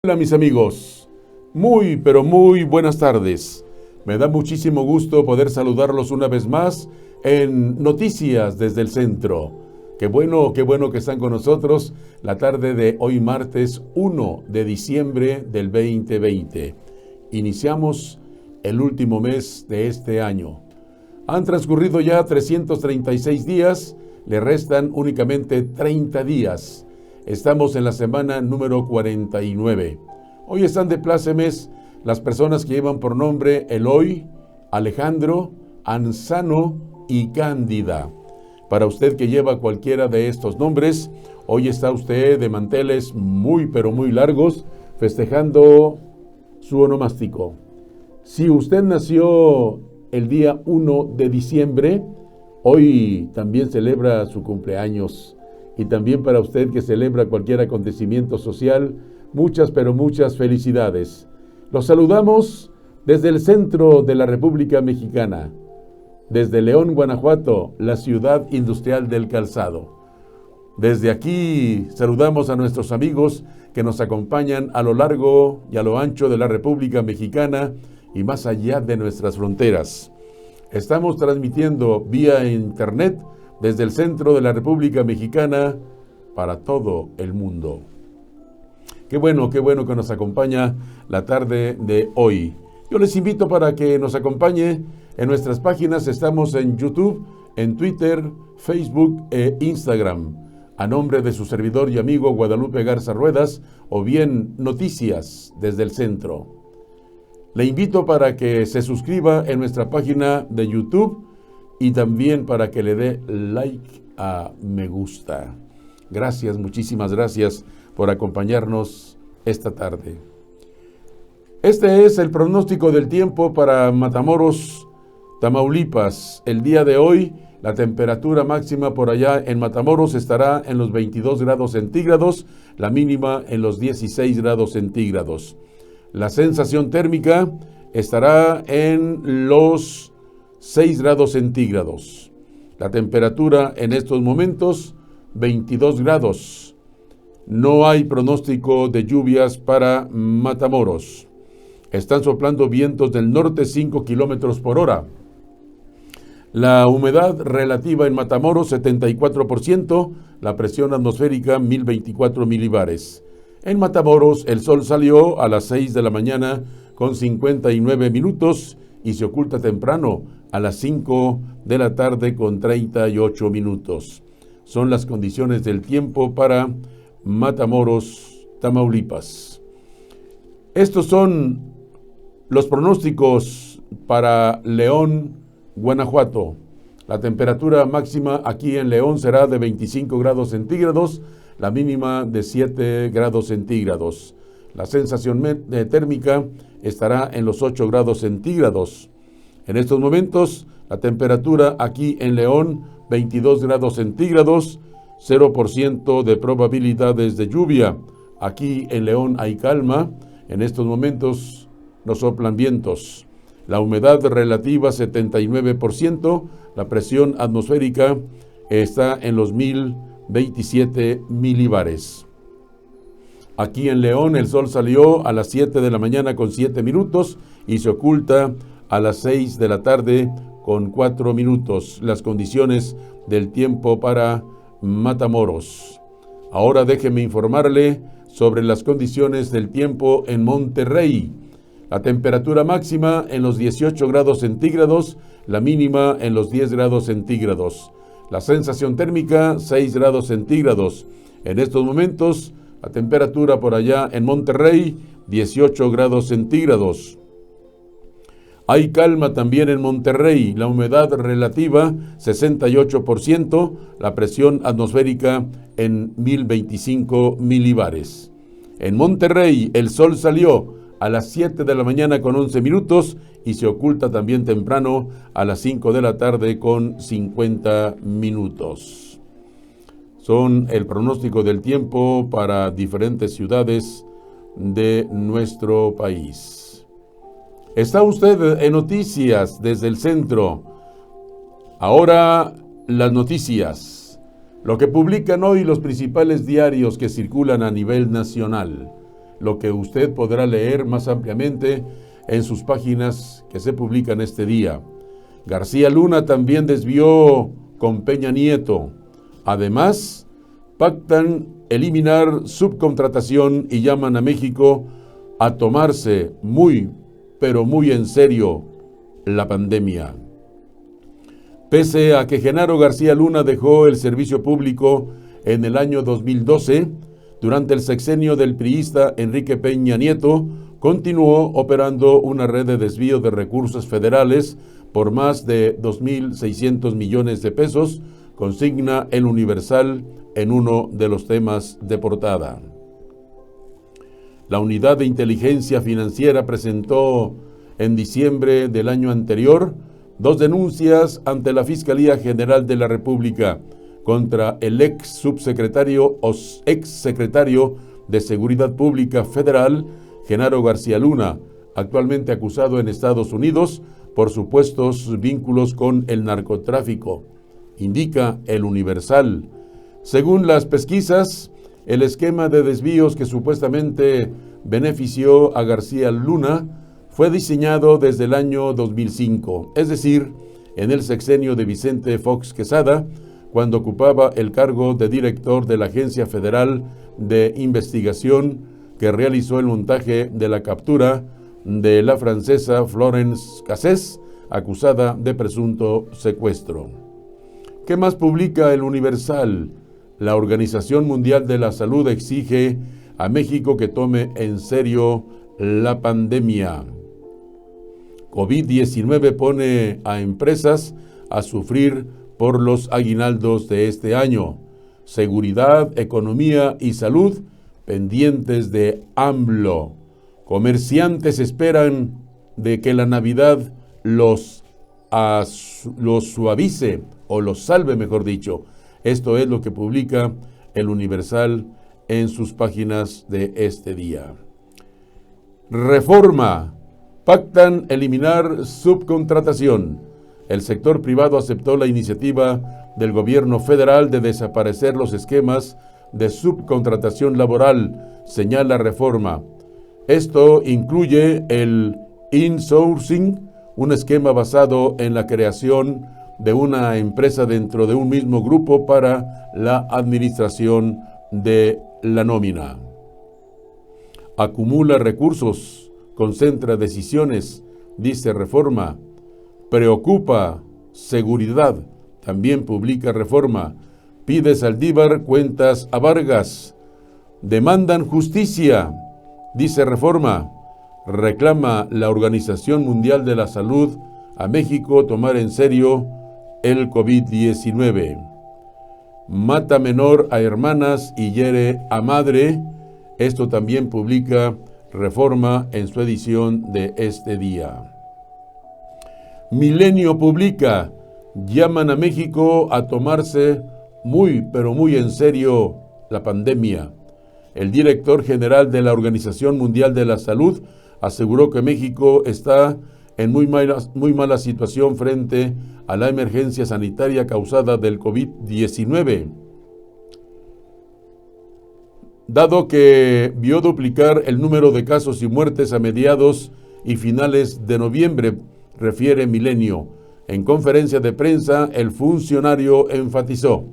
Hola mis amigos, muy pero muy buenas tardes. Me da muchísimo gusto poder saludarlos una vez más en Noticias desde el Centro. Qué bueno que están con nosotros la tarde de hoy martes 1 de diciembre del 2020. Iniciamos el último mes de este año. Han transcurrido ya 336 días, le restan únicamente 30 días. Estamos en la semana número 49. Hoy están de plácemes las personas que llevan por nombre Eloy, Alejandro, Ansano y Cándida. Para usted que lleva cualquiera de estos nombres, hoy está usted de manteles muy pero muy largos, festejando su onomástico. Si usted nació el día 1 de diciembre, hoy también celebra su cumpleaños. Y también para usted que celebra cualquier acontecimiento social, muchas pero muchas felicidades. Los saludamos desde el centro de la República Mexicana, desde León, Guanajuato, la ciudad industrial del calzado. Desde aquí saludamos a nuestros amigos que nos acompañan a lo largo y a lo ancho de la República Mexicana y más allá de nuestras fronteras. Estamos transmitiendo vía internet desde el centro de la República Mexicana para todo el mundo. Qué bueno que nos acompaña la tarde de hoy. Yo les invito para que nos acompañe en nuestras páginas. Estamos en YouTube, en Twitter, Facebook e Instagram. A nombre de su servidor y amigo Guadalupe Garza Ruedas, o bien Noticias desde el Centro. Le invito para que se suscriba en nuestra página de YouTube y también para que le dé like a me gusta. Gracias, muchísimas gracias por acompañarnos esta tarde. Este es el pronóstico del tiempo para Matamoros, Tamaulipas. El día de hoy, la temperatura máxima por allá en Matamoros estará en los 22 grados centígrados, la mínima en los 16 grados centígrados. La sensación térmica estará en los 6 grados centígrados. La temperatura en estos momentos, 22 grados. No hay pronóstico de lluvias para Matamoros. Están soplando vientos del norte 5 kilómetros por hora. La humedad relativa en Matamoros, 74%. La presión atmosférica, 1024 milibares. En Matamoros, el sol salió a las 6 de la mañana con 59 minutos y se oculta temprano a las 5 de la tarde con 38 minutos. Son las condiciones del tiempo para Matamoros, Tamaulipas. Estos son los pronósticos para León, Guanajuato. La temperatura máxima aquí en León será de 25 grados centígrados, la mínima de 7 grados centígrados. La sensación térmica estará en los 8 grados centígrados. En estos momentos, la temperatura aquí en León, 22 grados centígrados, 0% de probabilidades de lluvia. Aquí en León hay calma. En estos momentos no soplan vientos. La humedad relativa, 79%. La presión atmosférica está en los 1027 milibares. Aquí en León el sol salió a las 7 de la mañana con 7 minutos y se oculta a las 6 de la tarde con 4 minutos. Las condiciones del tiempo para Matamoros. Ahora déjeme informarle sobre las condiciones del tiempo en Monterrey. La temperatura máxima en los 18 grados centígrados, la mínima en los 10 grados centígrados. La sensación térmica, 6 grados centígrados. En estos momentos, la temperatura por allá en Monterrey, 18 grados centígrados. Hay calma también en Monterrey, la humedad relativa 68%, la presión atmosférica en 1025 milibares. En Monterrey el sol salió a las 7 de la mañana con 11 minutos y se oculta también temprano a las 5 de la tarde con 50 minutos. Son el pronóstico del tiempo para diferentes ciudades de nuestro país. Está usted en Noticias desde el Centro. Ahora las noticias. Lo que publican hoy los principales diarios que circulan a nivel nacional. lo que usted podrá leer más ampliamente en sus páginas que se publican este día. García Luna también desvió con Peña Nieto. Además, pactan eliminar subcontratación y llaman a México a tomarse muy, pero muy en serio la pandemia. Pese a que Genaro García Luna dejó el servicio público en el año 2012, durante el sexenio del priista Enrique Peña Nieto, continuó operando una red de desvío de recursos federales por más de 2.600 millones de pesos, consigna El Universal en uno de los temas de portada. La Unidad de Inteligencia Financiera presentó en diciembre del año anterior 2 denuncias ante la Fiscalía General de la República contra el ex subsecretario o ex secretario de Seguridad Pública Federal, Genaro García Luna, actualmente acusado en Estados Unidos por supuestos vínculos con el narcotráfico, indica El Universal. Según las pesquisas, el esquema de desvíos que supuestamente benefició a García Luna fue diseñado desde el año 2005, es decir, en el sexenio de Vicente Fox Quesada, cuando ocupaba el cargo de director de la Agencia Federal de Investigación que realizó el montaje de la captura de la francesa Florence Cassés, acusada de presunto secuestro. ¿Qué más publica El Universal? La Organización Mundial de la Salud exige a México que tome en serio la pandemia. COVID-19 pone a empresas a sufrir por los aguinaldos de este año. Seguridad, economía y salud pendientes de AMLO. Comerciantes esperan de que la Navidad los suavice o los salve, mejor dicho. Esto es lo que publica El Universal en sus páginas de este día. Reforma. Pactan eliminar subcontratación. El sector privado aceptó la iniciativa del gobierno federal de desaparecer los esquemas de subcontratación laboral, señala Reforma. Esto incluye el insourcing, un esquema basado en la creación de una empresa dentro de un mismo grupo para la administración de la nómina. Acumula recursos, concentra decisiones, dice Reforma. Preocupa seguridad, también publica Reforma. Pide Saldívar cuentas a Vargas. Demandan justicia, dice Reforma. Reclama la Organización Mundial de la Salud a México tomar en serio el COVID-19. Mata menor a hermanas y hiere a madre. Esto también publica Reforma en su edición de este día. Milenio publica, llaman a México a tomarse muy, pero muy en serio la pandemia. El director general de la Organización Mundial de la Salud aseguró que México está en muy mala situación frente a la emergencia sanitaria causada del COVID-19, dado que vio duplicar el número de casos y muertes a mediados y finales de noviembre, refiere Milenio. En conferencia de prensa, el funcionario enfatizó: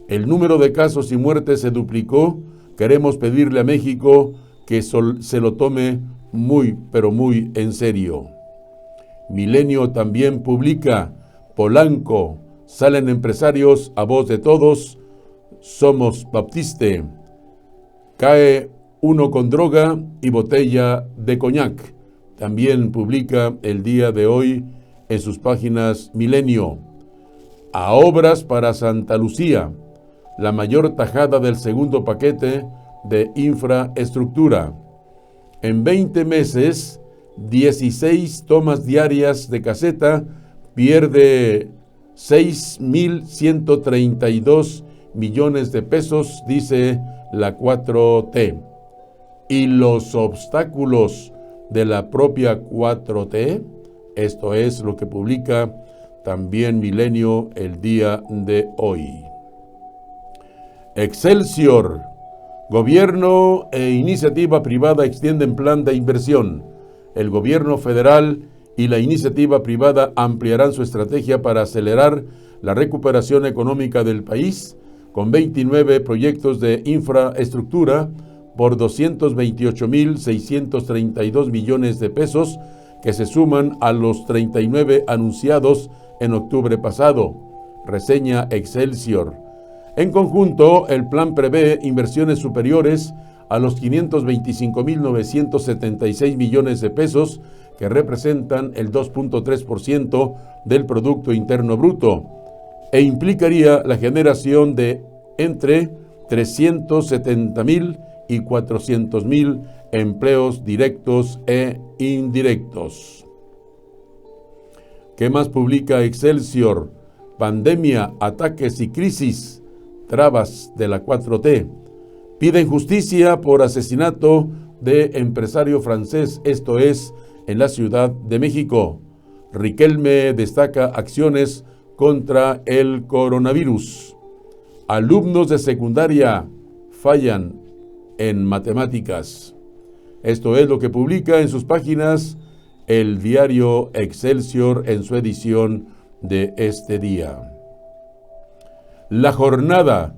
el número de casos y muertes se duplicó. Queremos pedirle a México que se lo tome muy, pero muy en serio. Milenio también publica, Polanco, salen empresarios a voz de todos, somos Baptiste. Cae uno con droga y botella de coñac. También publica el día de hoy en sus páginas Milenio. A obras para Santa Lucía, la mayor tajada del segundo paquete de infraestructura. En 20 meses, 16 tomas diarias de caseta, pierde 6.132 millones de pesos, dice la 4T. Y los obstáculos de la propia 4T, esto es lo que publica también Milenio el día de hoy. Excelsior, Gobierno e iniciativa privada extienden plan de inversión. El gobierno federal y la iniciativa privada ampliarán su estrategia para acelerar la recuperación económica del país con 29 proyectos de infraestructura por 228.632 millones de pesos que se suman a los 39 anunciados en octubre pasado, reseña Excelsior. En conjunto, el plan prevé inversiones superiores a los 525.976 millones de pesos, que representan el 2.3% del Producto Interno Bruto, e implicaría la generación de entre 370.000 y 400.000 empleos directos e indirectos. ¿Qué más publica Excelsior? Pandemia, ataques y crisis, trabas de la 4T. Piden justicia por asesinato de empresario francés, esto es, en la Ciudad de México. Riquelme destaca acciones contra el coronavirus. Alumnos de secundaria fallan en matemáticas. Esto es lo que publica en sus páginas el diario Excelsior en su edición de este día. La jornada.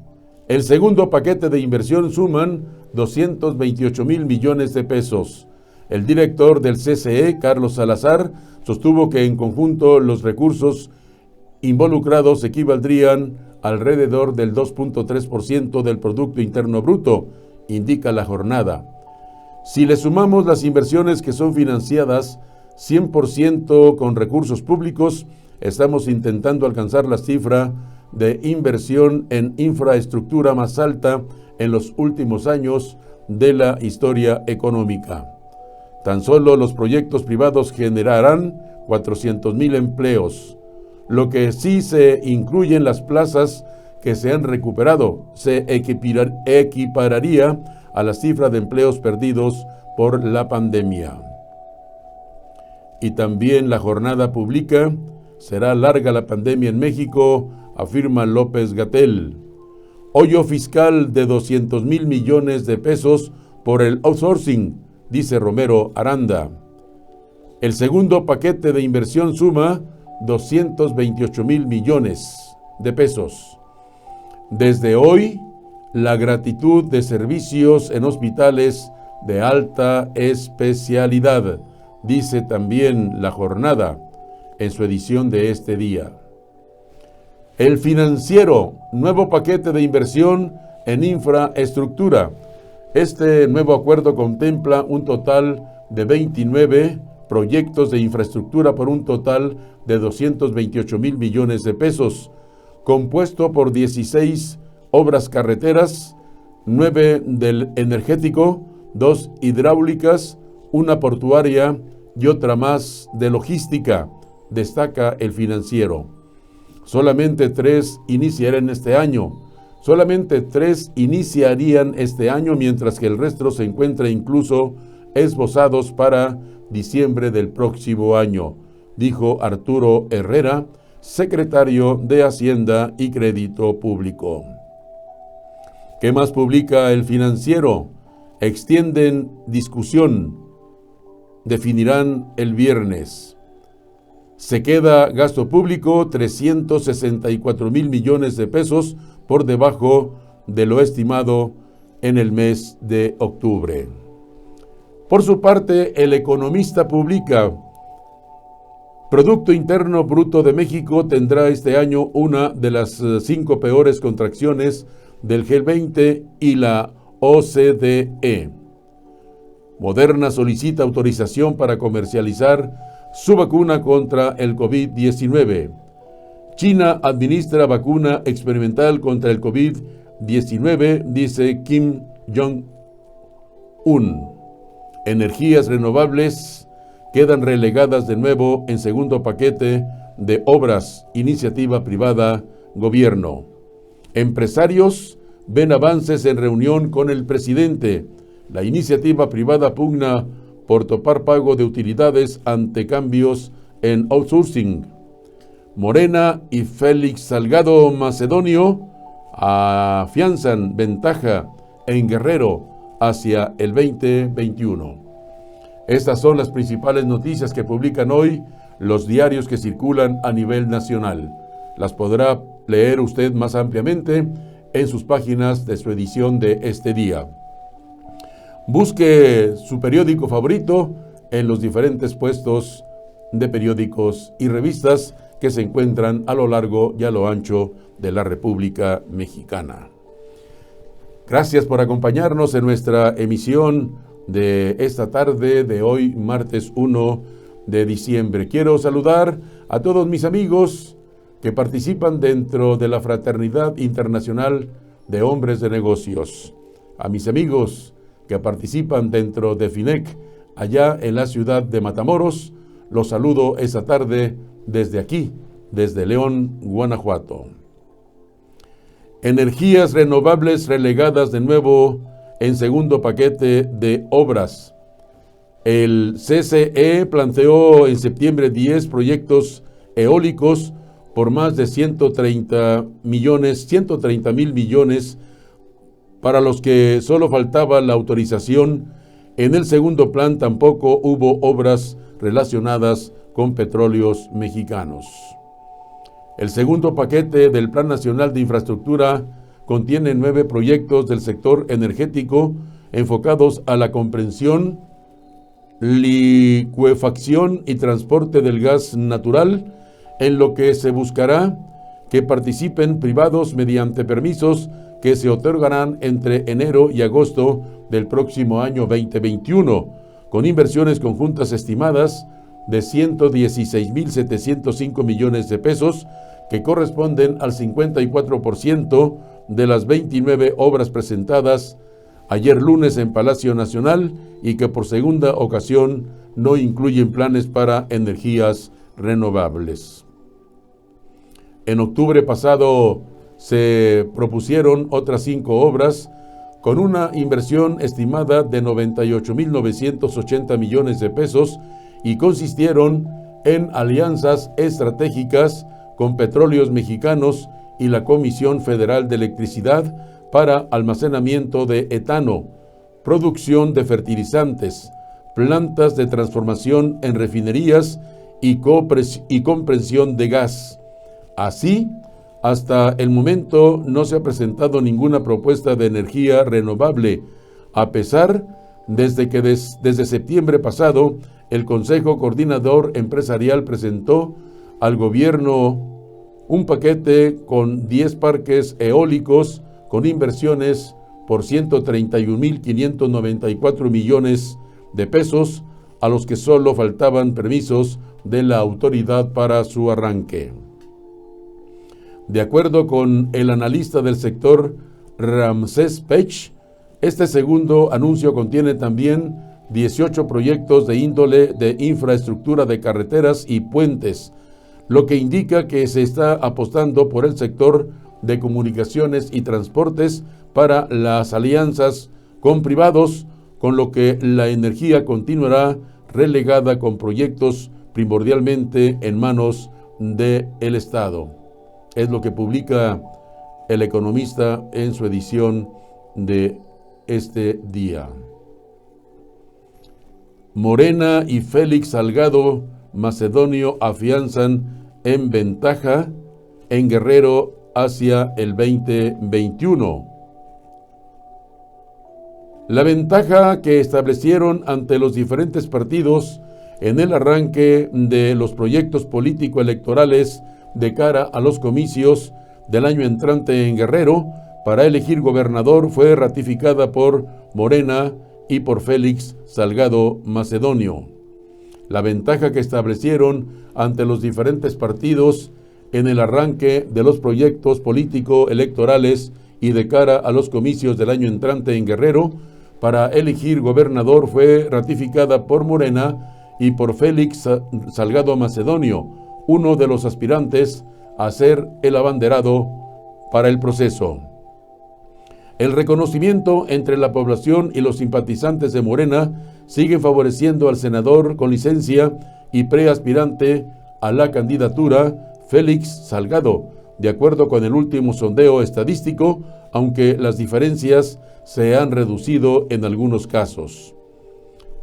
El segundo paquete de inversión suman 228.000 millones de pesos. El director del CCE, Carlos Salazar, sostuvo que en conjunto los recursos involucrados equivaldrían alrededor del 2.3% del Producto Interno Bruto, indica la jornada. Si le sumamos las inversiones que son financiadas 100% con recursos públicos, estamos intentando alcanzar la cifra de inversión en infraestructura más alta en los últimos años de la historia económica. Tan solo los proyectos privados generarán 400.000 empleos. Lo que sí se incluyen las plazas que se han recuperado se equipararía a la cifra de empleos perdidos por la pandemia. Y también la jornada publica: será larga la pandemia en México, afirma López-Gatell. Hoyo fiscal de 200.000 millones de pesos por el outsourcing, dice Romero Aranda. El segundo paquete de inversión suma 228.000 millones de pesos. Desde hoy, la gratuidad de servicios en hospitales de alta especialidad, dice también la jornada en su edición de este día. El Financiero, nuevo paquete de inversión en infraestructura. Este nuevo acuerdo contempla un total de 29 proyectos de infraestructura por un total de 228.000 millones de pesos, compuesto por 16 obras carreteras, 9 del energético, 2 hidráulicas, una portuaria y otra más de logística, destaca el Financiero. Solamente 3 iniciarían este año. Mientras que el resto se encuentra incluso esbozados para diciembre del próximo año, dijo Arturo Herrera, secretario de Hacienda y Crédito Público. ¿Qué más publica el Financiero? Extienden discusión. Definirán el viernes. Se queda gasto público 364.000 millones de pesos por debajo de lo estimado en el mes de octubre. Por su parte, El Economista publica: Producto Interno Bruto de México tendrá este año una de las 5 peores contracciones del G20 y la OCDE. Moderna solicita autorización para comercializar su vacuna contra el COVID-19. China administra vacuna experimental contra el COVID-19, dice Kim Jong-un. Energías renovables quedan relegadas de nuevo en segundo paquete de obras, iniciativa privada, gobierno. Empresarios ven avances en reunión con el presidente. La iniciativa privada pugna por topar pago de utilidades ante cambios en outsourcing. Morena y Félix Salgado Macedonio afianzan ventaja en Guerrero hacia el 2021. Estas son las principales noticias que publican hoy los diarios que circulan a nivel nacional. Las podrá leer usted más ampliamente en sus páginas de su edición de este día. Busque su periódico favorito en los diferentes puestos de periódicos y revistas que se encuentran a lo largo y a lo ancho de la República Mexicana. Gracias por acompañarnos en nuestra emisión de esta tarde de hoy, martes 1 de diciembre. Quiero saludar a todos mis amigos que participan dentro de la Fraternidad Internacional de Hombres de Negocios, a mis amigos que participan dentro de FINEC, allá en la ciudad de Matamoros. Los saludo esta tarde desde aquí, desde León, Guanajuato. Energías renovables relegadas de nuevo en segundo paquete de obras. El CCE planteó en septiembre 10 proyectos eólicos por más de 130 mil millones, para los que solo faltaba la autorización. En el segundo plan tampoco hubo obras relacionadas con petróleos mexicanos. El segundo paquete del Plan Nacional de Infraestructura contiene 9 proyectos del sector energético enfocados a la comprensión, licuefacción y transporte del gas natural, en lo que se buscará que participen privados mediante permisos que se otorgarán entre enero y agosto del próximo año 2021, con inversiones conjuntas estimadas de 116.705 millones de pesos, que corresponden al 54% de las 29 obras presentadas ayer lunes en Palacio Nacional y que por segunda ocasión no incluyen planes para energías renovables. En octubre pasado se propusieron otras 5 obras con una inversión estimada de 98.980 millones de pesos y consistieron en alianzas estratégicas con Petróleos Mexicanos y la Comisión Federal de Electricidad para almacenamiento de etano, producción de fertilizantes, plantas de transformación en refinerías y compresión de gas. Así, hasta el momento no se ha presentado ninguna propuesta de energía renovable, a pesar desde que desde septiembre pasado el Consejo Coordinador Empresarial presentó al gobierno un paquete con 10 parques eólicos con inversiones por 131.594 millones de pesos, a los que solo faltaban permisos de la autoridad para su arranque. De acuerdo con el analista del sector Ramsés Pech, este segundo anuncio contiene también 18 proyectos de índole de infraestructura de carreteras y puentes, lo que indica que se está apostando por el sector de comunicaciones y transportes para las alianzas con privados, con lo que la energía continuará relegada con proyectos primordialmente en manos del Estado. Es lo que publica El Economista en su edición de este día. Morena y Félix Salgado Macedonio afianzan en ventaja en Guerrero hacia el 2021. La ventaja que establecieron ante los diferentes partidos en el arranque de los proyectos político-electorales de cara a los comicios del año entrante en Guerrero para elegir gobernador fue ratificada por Morena y por Félix Salgado Macedonio. La ventaja que establecieron ante los diferentes partidos en el arranque de los proyectos político-electorales y de cara a los comicios del año entrante en Guerrero para elegir gobernador fue ratificada por Morena y por Félix Salgado Macedonio, uno de los aspirantes a ser el abanderado para el proceso. El reconocimiento entre la población y los simpatizantes de Morena siguen favoreciendo al senador con licencia y preaspirante a la candidatura Félix Salgado, de acuerdo con el último sondeo estadístico, aunque las diferencias se han reducido en algunos casos.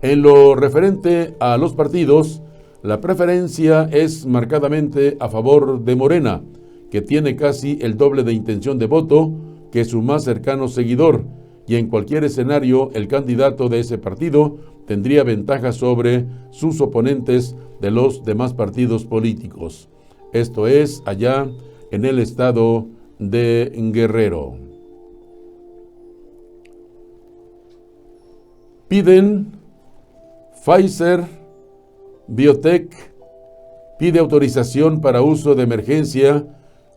En lo referente a los partidos, la preferencia es marcadamente a favor de Morena, que tiene casi el doble de intención de voto que su más cercano seguidor, y en cualquier escenario el candidato de ese partido tendría ventaja sobre sus oponentes de los demás partidos políticos. Esto es allá en el estado de Guerrero. Pfizer BioNTech pide autorización para uso de emergencia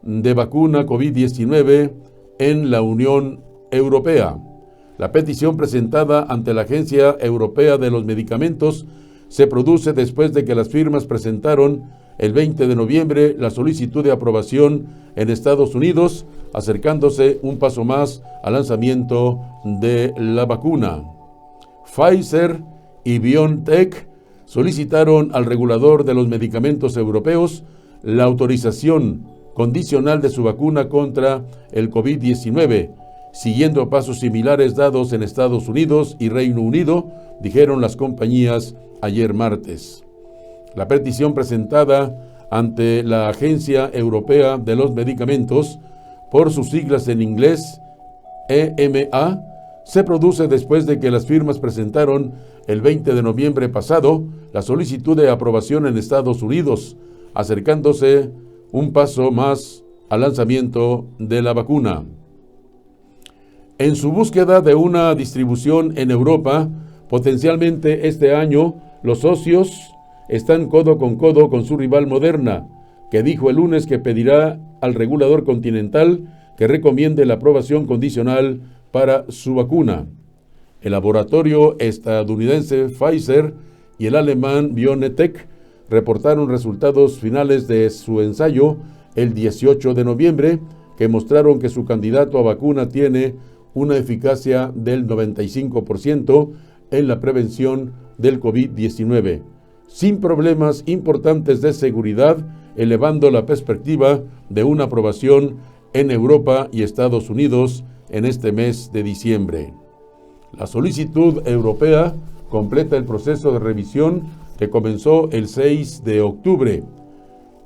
de vacuna COVID-19 en la Unión Europea. La petición presentada ante la Agencia Europea de los Medicamentos se produce después de que las firmas presentaron el 20 de noviembre la solicitud de aprobación en Estados Unidos, acercándose un paso más al lanzamiento de la vacuna. Pfizer y BioNTech solicitaron al regulador de los medicamentos europeos la autorización condicional de su vacuna contra el COVID-19, siguiendo pasos similares dados en Estados Unidos y Reino Unido, dijeron las compañías ayer martes. La petición presentada ante la Agencia Europea de los Medicamentos, por sus siglas en inglés EMA, se produce después de que las firmas presentaron el 20 de noviembre pasado la solicitud de aprobación en Estados Unidos, acercándose un paso más al lanzamiento de la vacuna. En su búsqueda de una distribución en Europa, potencialmente este año, los socios están codo con su rival Moderna, que dijo el lunes que pedirá al regulador continental que recomiende la aprobación condicional para su vacuna. El laboratorio estadounidense Pfizer y el alemán BioNTech reportaron resultados finales de su ensayo el 18 de noviembre, que mostraron que su candidato a vacuna tiene una eficacia del 95% en la prevención del COVID-19, sin problemas importantes de seguridad, elevando la perspectiva de una aprobación en Europa y Estados Unidos en este mes de diciembre. La solicitud europea completa el proceso de revisión que comenzó el 6 de octubre.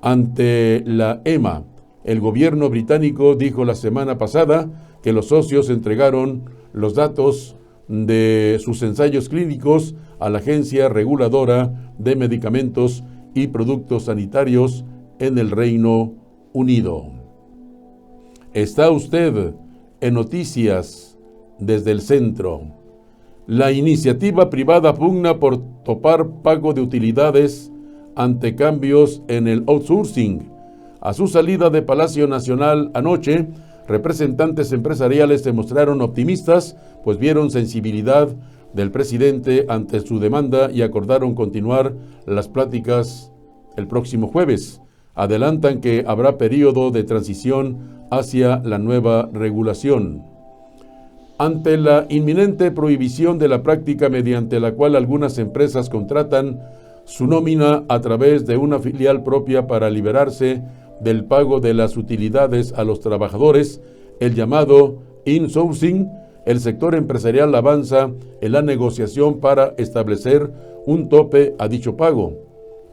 Ante la EMA, el gobierno británico dijo la semana pasada que los socios entregaron los datos de sus ensayos clínicos a la Agencia Reguladora de Medicamentos y Productos Sanitarios en el Reino Unido. Está usted en Noticias desde el Centro. La iniciativa privada pugna por topar pago de utilidades ante cambios en el outsourcing. A su salida de Palacio Nacional anoche, representantes empresariales se mostraron optimistas, pues vieron sensibilidad del presidente ante su demanda y acordaron continuar las pláticas el próximo jueves. Adelantan que habrá periodo de transición hacia la nueva regulación. Ante la inminente prohibición de la práctica mediante la cual algunas empresas contratan su nómina a través de una filial propia para liberarse del pago de las utilidades a los trabajadores, el llamado insourcing, el sector empresarial avanza en la negociación para establecer un tope a dicho pago,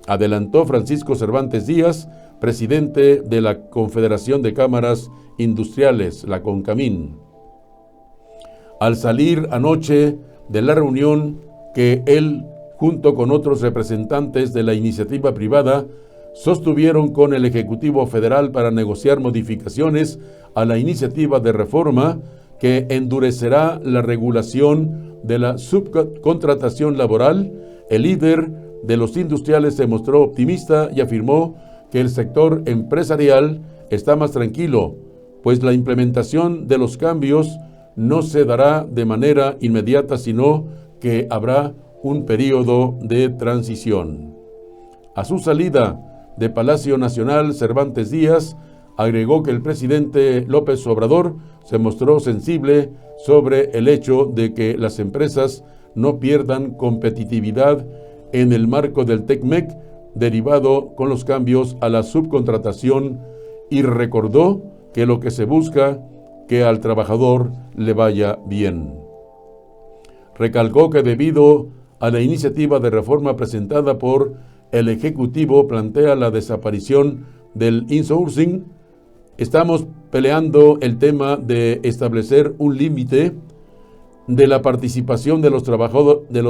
adelantó Francisco Cervantes Díaz, presidente de la Confederación de Cámaras Industriales, la CONCAMIN. Al salir anoche de la reunión que él, junto con otros representantes de la iniciativa privada, sostuvieron con el Ejecutivo Federal para negociar modificaciones a la iniciativa de reforma que endurecerá la regulación de la subcontratación laboral, el líder de los industriales se mostró optimista y afirmó que el sector empresarial está más tranquilo, pues la implementación de los cambios no se dará de manera inmediata, sino que habrá un periodo de transición. A su salida de Palacio Nacional, Cervantes Díaz agregó que el presidente López Obrador se mostró sensible sobre el hecho de que las empresas no pierdan competitividad en el marco del TECMEC derivado con los cambios a la subcontratación y recordó que lo que se busca que al trabajador le vaya bien. Recalcó que debido a la iniciativa de reforma presentada por el Ejecutivo plantea la desaparición del insourcing, estamos peleando el tema de establecer un límite de la participación de los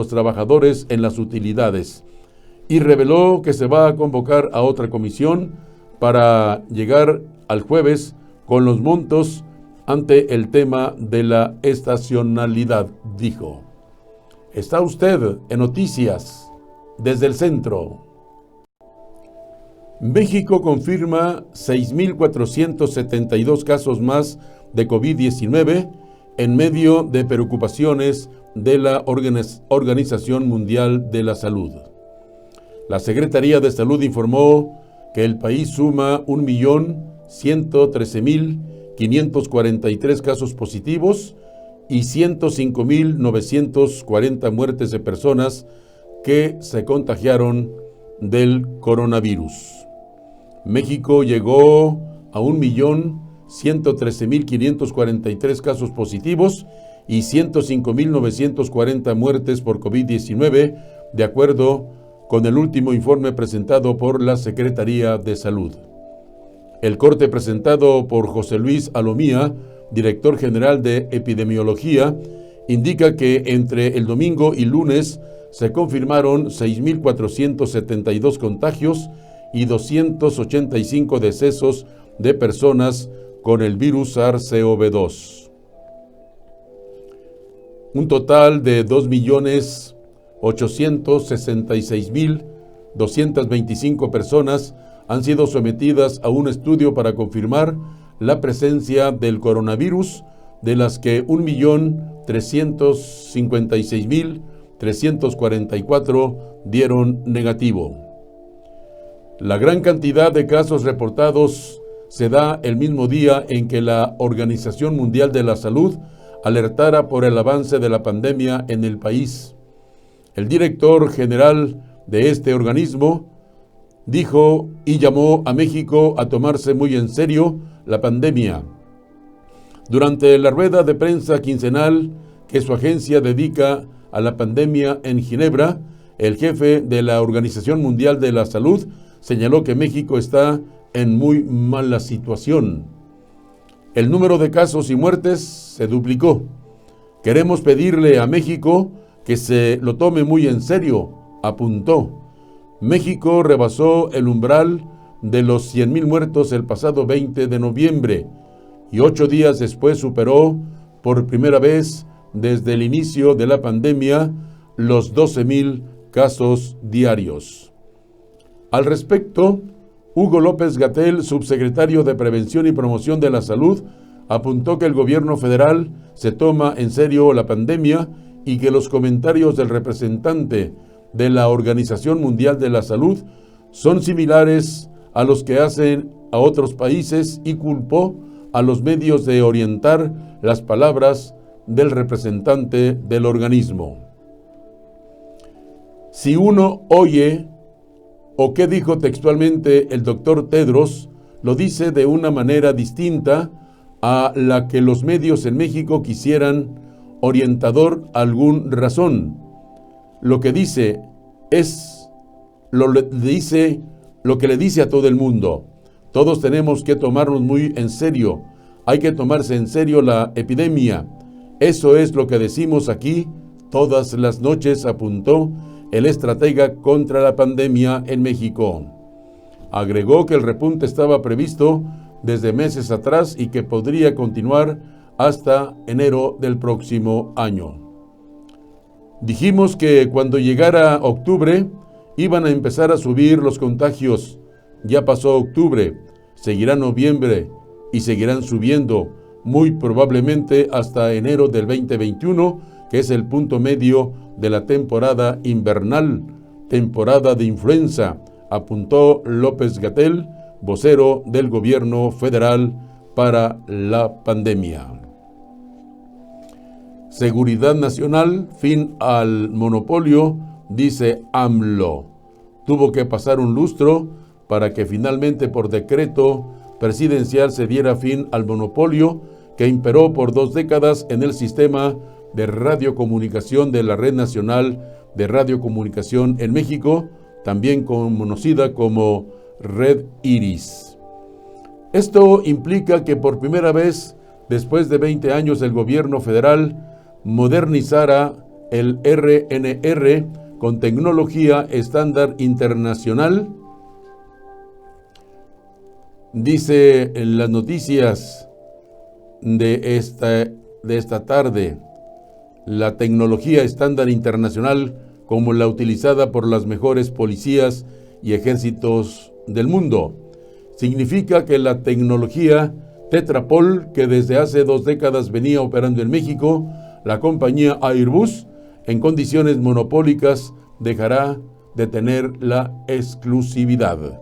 trabajadores en las utilidades y reveló que se va a convocar a otra comisión para llegar al jueves con los montos ante el tema de la estacionalidad, dijo. Está usted en Noticias desde el Centro. México confirma 6.472 casos más de COVID-19 en medio de preocupaciones de la Organización Mundial de la Salud. La Secretaría de Salud informó que el país suma 1.113.543 casos positivos y 105.940 muertes de personas que se contagiaron del coronavirus. México llegó a 1.113.543 casos positivos y 105.940 muertes por COVID-19, de acuerdo con el último informe presentado por la Secretaría de Salud. El corte presentado por José Luis Alomía, director general de Epidemiología, indica que entre el domingo y lunes se confirmaron 6.472 contagios y 285 decesos de personas con el virus SARS-CoV-2. Un total de 2.866.225 personas han sido sometidas a un estudio para confirmar la presencia del coronavirus, de las que 1.356.344 dieron negativo. La gran cantidad de casos reportados se da el mismo día en que la Organización Mundial de la Salud alertara por el avance de la pandemia en el país. El director general de este organismo dijo y llamó a México a tomarse muy en serio la pandemia. Durante la rueda de prensa quincenal que su agencia dedica a la pandemia en Ginebra, el jefe de la Organización Mundial de la Salud señaló que México está en muy mala situación. El número de casos y muertes se duplicó. Queremos pedirle a México que se lo tome muy en serio, apuntó. México rebasó el umbral de los 100,000 muertos el pasado 20 de noviembre y 8 días después superó por primera vez desde el inicio de la pandemia los 12,000 casos diarios. Al respecto, Hugo López-Gatell, subsecretario de Prevención y Promoción de la Salud, apuntó que el gobierno federal se toma en serio la pandemia y que los comentarios del representante de la Organización Mundial de la Salud son similares a los que hacen a otros países y culpó a los medios de orientar las palabras del representante del organismo. Si uno oye o qué dijo textualmente el doctor Tedros, lo dice de una manera distinta a la que los medios en México quisieran orientador algún razón. Lo que dice es lo que le dice a todo el mundo. Todos tenemos que tomarnos muy en serio. Hay que tomarse en serio la epidemia. Eso es lo que decimos aquí todas las noches, apuntó el estratega contra la pandemia en México. Agregó que el repunte estaba previsto desde meses atrás y que podría continuar hasta enero del próximo año. Dijimos que cuando llegara octubre iban a empezar a subir los contagios. Ya pasó octubre, seguirá noviembre y seguirán subiendo, muy probablemente hasta enero del 2021, que es el punto medio de la temporada invernal, temporada de influenza, apuntó López-Gatell, vocero del gobierno federal para la pandemia. Seguridad nacional, fin al monopolio, dice AMLO. Tuvo que pasar un lustro para que finalmente por decreto presidencial se diera fin al monopolio que imperó por 2 décadas en el sistema de radiocomunicación de la Red Nacional de Radiocomunicación en México, también conocida como Red Iris. Esto implica que por primera vez, después de 20 años, el gobierno federal modernizara el RNR con tecnología estándar internacional. Dice en las noticias de esta tarde, la tecnología estándar internacional como la utilizada por las mejores policías y ejércitos del mundo. Significa que la tecnología Tetrapol, que desde hace 2 décadas venía operando en México, la compañía Airbus, en condiciones monopólicas, dejará de tener la exclusividad.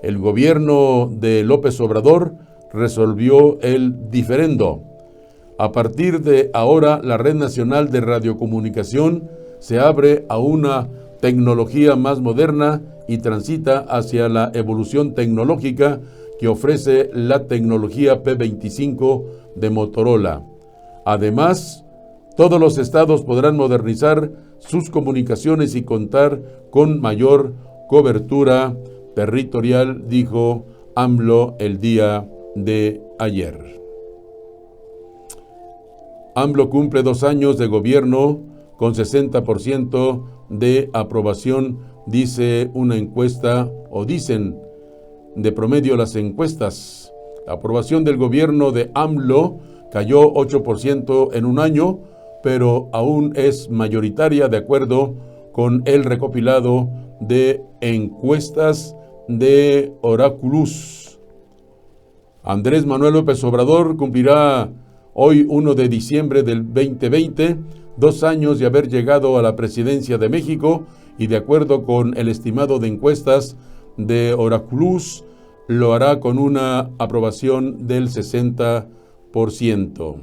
El gobierno de López Obrador resolvió el diferendo. A partir de ahora, la Red Nacional de Radiocomunicación se abre a una tecnología más moderna y transita hacia la evolución tecnológica que ofrece la tecnología P25 de Motorola. Además, todos los estados podrán modernizar sus comunicaciones y contar con mayor cobertura territorial, dijo AMLO el día de ayer. AMLO cumple 2 años de gobierno con 60% de aprobación, dice una encuesta, o dicen de promedio las encuestas. La aprobación del gobierno de AMLO cayó 8% en un año, pero aún es mayoritaria de acuerdo con el recopilado de encuestas de Oráculos. Andrés Manuel López Obrador cumplirá hoy 1 de diciembre del 2020, 2 años de haber llegado a la presidencia de México, y de acuerdo con el estimado de encuestas de Oráculos, lo hará con una aprobación del 60%.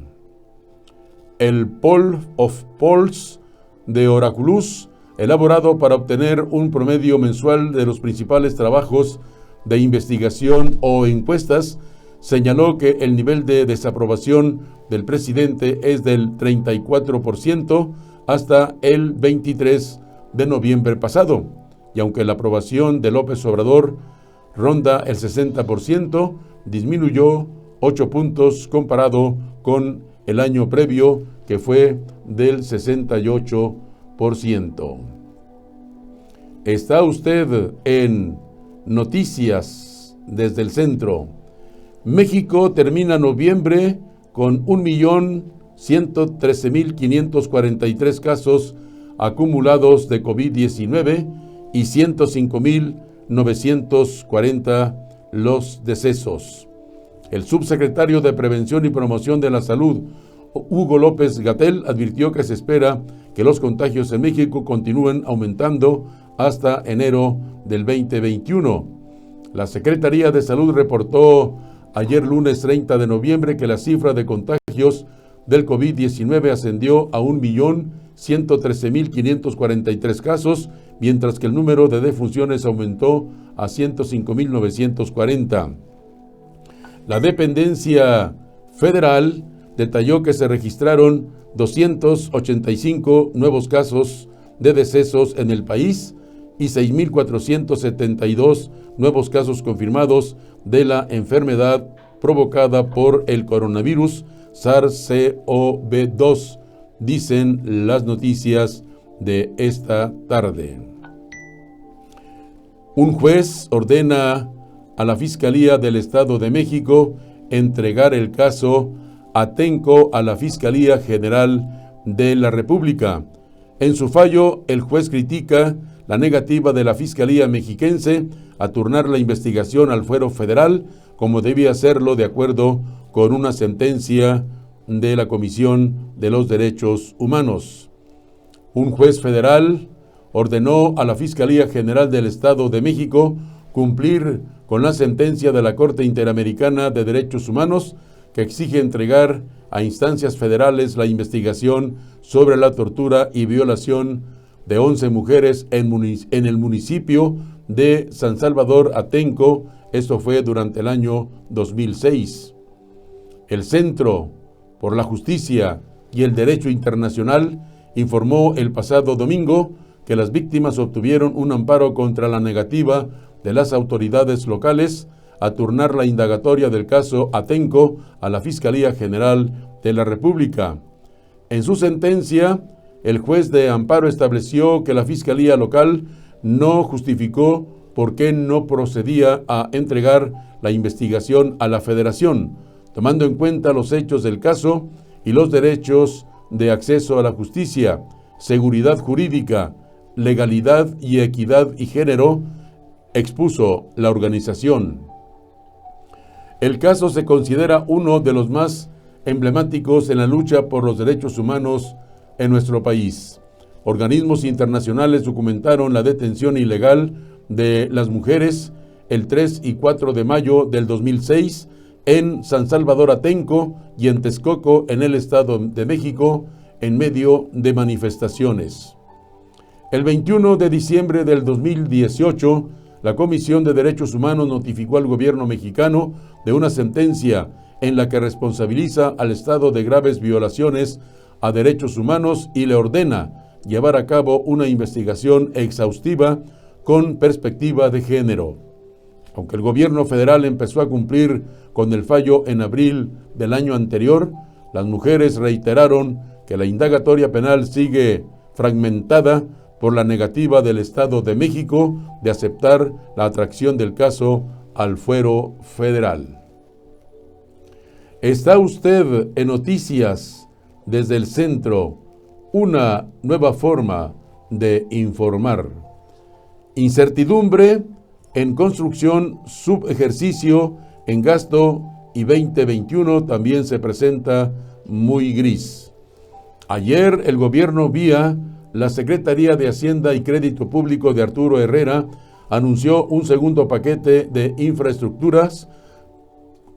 El Poll of Polls de Oráculos, elaborado para obtener un promedio mensual de los principales trabajos de investigación o encuestas, señaló que el nivel de desaprobación del presidente es del 34% hasta el 23 de noviembre pasado, y aunque la aprobación de López Obrador ronda el 60%, disminuyó 8 puntos comparado con el año previo, que fue del 68%. Está usted en Noticias desde el Centro. México termina noviembre con 1.113.543 casos acumulados de COVID-19 y 105.940 los decesos. El subsecretario de Prevención y Promoción de la Salud, Hugo López-Gatell, advirtió que se espera que los contagios en México continúen aumentando hasta enero del 2021. La Secretaría de Salud reportó ayer lunes 30 de noviembre que la cifra de contagios del COVID-19 ascendió a 1.113.543 casos, mientras que el número de defunciones aumentó a 105.940. La dependencia federal detalló que se registraron 285 nuevos casos de decesos en el país y 6.472 nuevos casos confirmados de la enfermedad provocada por el coronavirus SARS-CoV-2, dicen las noticias de esta tarde. Un juez ordena a la Fiscalía del Estado de México entregar el caso Atenco a la Fiscalía General de la República. En su fallo, el juez critica la negativa de la Fiscalía mexiquense a turnar la investigación al fuero federal, como debía hacerlo de acuerdo con una sentencia de la Comisión de los Derechos Humanos. Un juez federal ordenó a la Fiscalía General del Estado de México cumplir con la sentencia de la Corte Interamericana de Derechos Humanos que exige entregar a instancias federales la investigación sobre la tortura y violación de 11 mujeres en el municipio de San Salvador Atenco. Esto fue durante el año 2006. El Centro por la Justicia y el Derecho Internacional informó el pasado domingo que las víctimas obtuvieron un amparo contra la negativa de las autoridades locales a turnar la indagatoria del caso Atenco a la Fiscalía General de la República. En su sentencia, el juez de amparo estableció que la Fiscalía local no justificó por qué no procedía a entregar la investigación a la Federación, tomando en cuenta los hechos del caso y los derechos de acceso a la justicia, seguridad jurídica, legalidad y equidad y género, expuso la organización. El caso se considera uno de los más emblemáticos en la lucha por los derechos humanos en nuestro país. Organismos internacionales documentaron la detención ilegal de las mujeres el 3 y 4 de mayo del 2006 en San Salvador Atenco y en Texcoco, en el Estado de México, en medio de manifestaciones. El 21 de diciembre del 2018, la Comisión de Derechos Humanos notificó al gobierno mexicano de una sentencia en la que responsabiliza al Estado de graves violaciones a derechos humanos y le ordena llevar a cabo una investigación exhaustiva con perspectiva de género. Aunque el gobierno federal empezó a cumplir con el fallo en abril del año anterior, las mujeres reiteraron que la indagatoria penal sigue fragmentada por la negativa del Estado de México de aceptar la atracción del caso al fuero federal. Está usted en Noticias desde el Centro, una nueva forma de informar. Incertidumbre en construcción, subejercicio en gasto y 2021 también se presenta muy gris. Ayer el gobierno vía la Secretaría de Hacienda y Crédito Público de Arturo Herrera anunció un segundo paquete de infraestructuras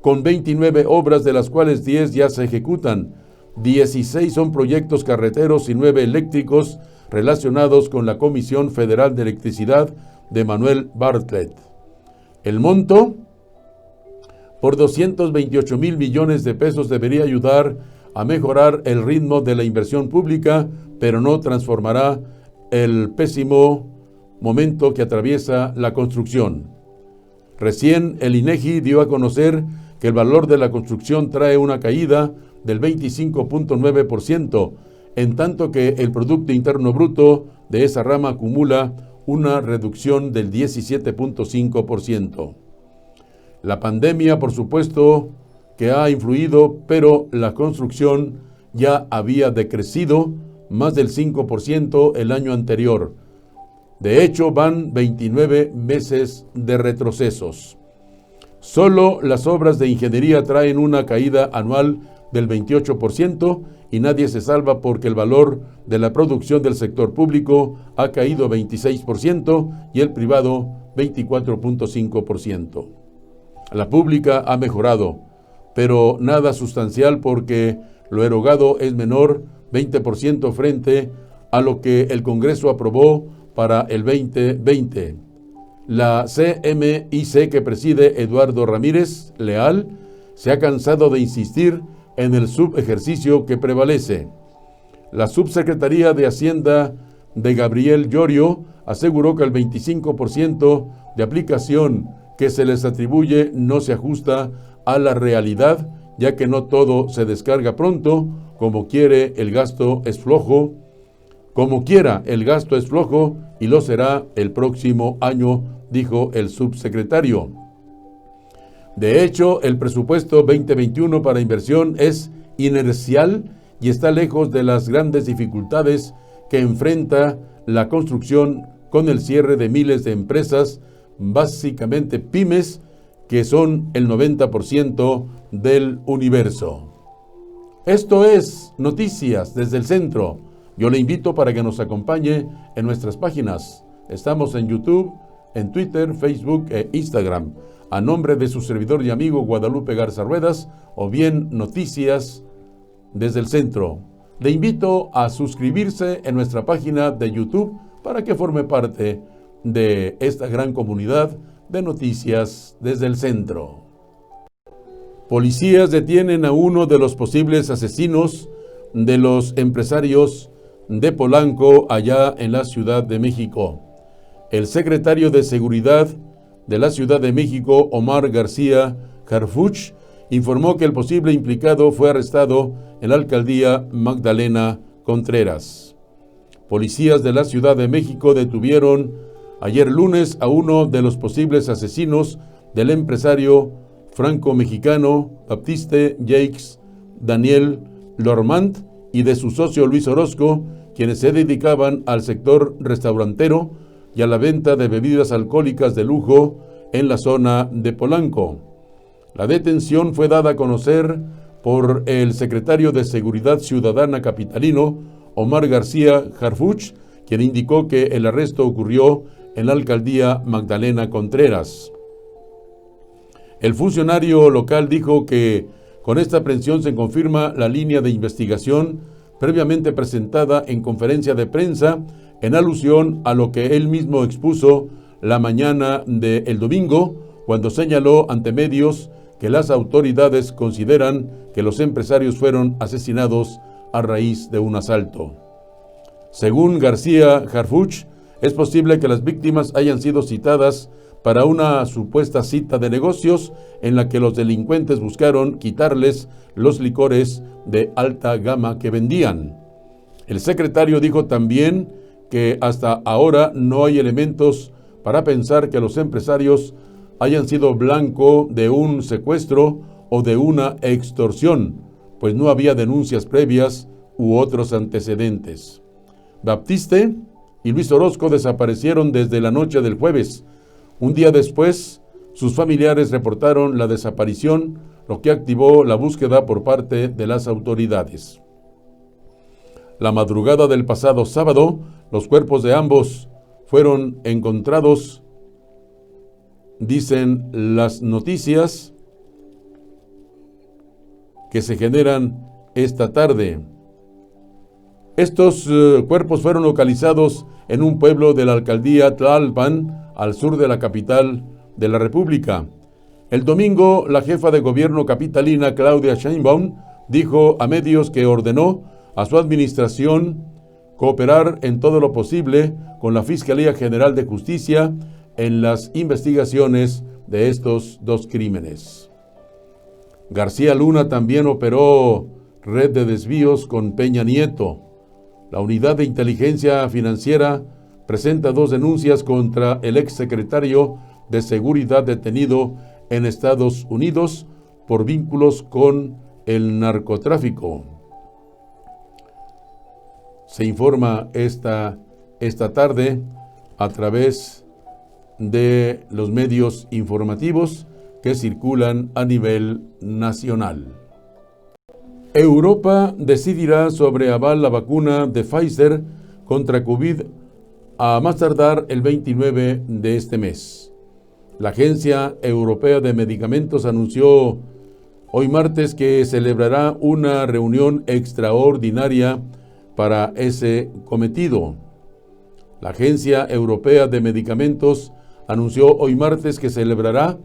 con 29 obras, de las cuales 10 ya se ejecutan. 16 son proyectos carreteros y 9 eléctricos relacionados con la Comisión Federal de Electricidad de Manuel Bartlett. El monto, por 228,000 millones de pesos, debería ayudar a mejorar el ritmo de la inversión pública, pero no transformará el pésimo momento que atraviesa la construcción. Recién el INEGI dio a conocer que el valor de la construcción trae una caída del 25.9%, en tanto que el Producto Interno Bruto de esa rama acumula una reducción del 17.5%. La pandemia, por supuesto, que ha influido, pero la construcción ya había decrecido más del 5% el año anterior. De hecho, van 29 meses de retrocesos. Solo las obras de ingeniería traen una caída anual del 28% y nadie se salva porque el valor de la producción del sector público ha caído 26% y el privado 24.5%. La pública ha mejorado, pero nada sustancial porque lo erogado es menor 20% frente a lo que el Congreso aprobó para el 2020. La CMIC que preside Eduardo Ramírez Leal se ha cansado de insistir en el subejercicio que prevalece. La Subsecretaría de Hacienda de Gabriel Llorio aseguró que el 25% de aplicación que se les atribuye no se ajusta a la realidad, ya que no todo se descarga pronto. Como quiera, el gasto es flojo y lo será el próximo año, dijo el subsecretario. De hecho, el presupuesto 2021 para inversión es inercial y está lejos de las grandes dificultades que enfrenta la construcción con el cierre de miles de empresas, básicamente pymes, que son el 90% del universo. Esto es Noticias desde el Centro. Yo le invito para que nos acompañe en nuestras páginas. Estamos en YouTube, en Twitter, Facebook e Instagram, a nombre de su servidor y amigo Guadalupe Garza Ruedas, o bien Noticias desde el Centro. Le invito a suscribirse en nuestra página de YouTube para que forme parte de esta gran comunidad de Noticias desde el Centro. Policías detienen a uno de los posibles asesinos de los empresarios de Polanco, allá en la Ciudad de México. El secretario de Seguridad de la Ciudad de México, Omar García Harfuch, informó que el posible implicado fue arrestado en la alcaldía Magdalena Contreras. Policías de la Ciudad de México detuvieron ayer lunes a uno de los posibles asesinos del empresario franco-mexicano Baptiste Jacques Daniel Lormand y de su socio Luis Orozco, quienes se dedicaban al sector restaurantero y a la venta de bebidas alcohólicas de lujo en la zona de Polanco. La detención fue dada a conocer por el secretario de Seguridad Ciudadana capitalino, Omar García Harfuch, quien indicó que el arresto ocurrió en la alcaldía Magdalena Contreras. El funcionario local dijo que con esta aprehensión se confirma la línea de investigación previamente presentada en conferencia de prensa en alusión a lo que él mismo expuso la mañana del domingo, cuando señaló ante medios que las autoridades consideran que los empresarios fueron asesinados a raíz de un asalto. Según García Harfuch, es posible que las víctimas hayan sido citadas para una supuesta cita de negocios en la que los delincuentes buscaron quitarles los licores de alta gama que vendían. El secretario dijo también que hasta ahora no hay elementos para pensar que los empresarios hayan sido blanco de un secuestro o de una extorsión, pues no había denuncias previas u otros antecedentes. Baptiste y Luis Orozco desaparecieron desde la noche del jueves. Un día después, sus familiares reportaron la desaparición, lo que activó la búsqueda por parte de las autoridades. La madrugada del pasado sábado, los cuerpos de ambos fueron encontrados, dicen las noticias que se generan esta tarde. Estos cuerpos fueron localizados en un pueblo de la alcaldía Tlalpan, al sur de la capital de la República. El domingo, la jefa de gobierno capitalina, Claudia Sheinbaum, dijo a medios que ordenó a su administración cooperar en todo lo posible con la Fiscalía General de Justicia en las investigaciones de estos dos crímenes. García Luna también operó red de desvíos con Peña Nieto. La Unidad de Inteligencia Financiera presenta 2 denuncias contra el exsecretario de Seguridad detenido en Estados Unidos por vínculos con el narcotráfico. Se informa esta tarde a través de los medios informativos que circulan a nivel nacional. Europa decidirá sobre aval la vacuna de Pfizer contra COVID a más tardar el 29 de este mes. La Agencia Europea de Medicamentos anunció hoy martes que celebrará una reunión extraordinaria para ese cometido. La Agencia Europea de Medicamentos anunció hoy martes que celebrará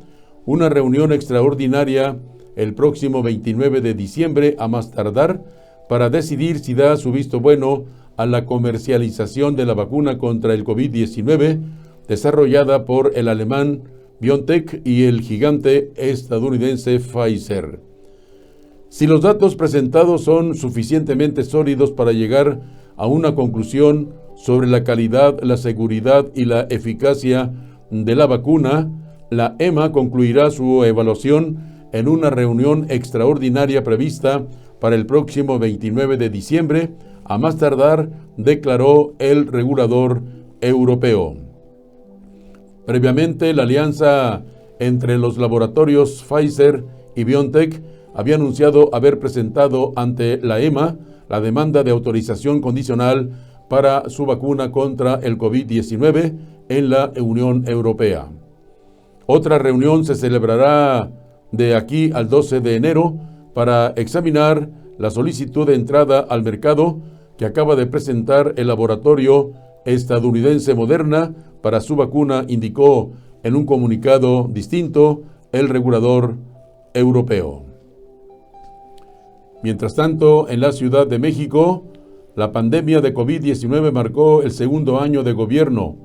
una reunión extraordinaria el próximo 29 de diciembre a más tardar para decidir si da su visto bueno a la comercialización de la vacuna contra el COVID-19 desarrollada por el alemán BioNTech y el gigante estadounidense Pfizer. Si los datos presentados son suficientemente sólidos para llegar a una conclusión sobre la calidad, la seguridad y la eficacia de la vacuna, la EMA concluirá su evaluación en una reunión extraordinaria prevista para el próximo 29 de diciembre, a más tardar, declaró el regulador europeo. Previamente, la alianza entre los laboratorios Pfizer y BioNTech había anunciado haber presentado ante la EMA la demanda de autorización condicional para su vacuna contra el COVID-19 en la Unión Europea. Otra reunión se celebrará de aquí al 12 de enero para examinar la solicitud de entrada al mercado que acaba de presentar el laboratorio estadounidense Moderna para su vacuna, indicó en un comunicado distinto el regulador europeo. Mientras tanto, en la Ciudad de México, la pandemia de COVID-19 marcó el segundo año de gobierno.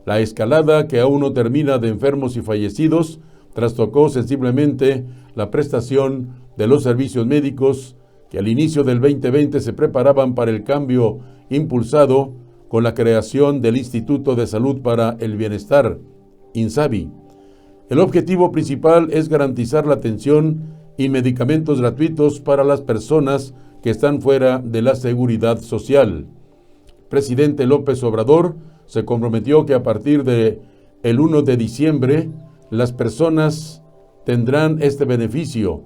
La escalada, que aún no termina, de enfermos y fallecidos trastocó sensiblemente la prestación de los servicios médicos que al inicio del 2020 se preparaban para el cambio impulsado con la creación del Instituto de Salud para el Bienestar, INSABI. El objetivo principal es garantizar la atención y medicamentos gratuitos para las personas que están fuera de la seguridad social. El presidente López Obrador se comprometió que a partir del 1 de diciembre las personas tendrán este beneficio.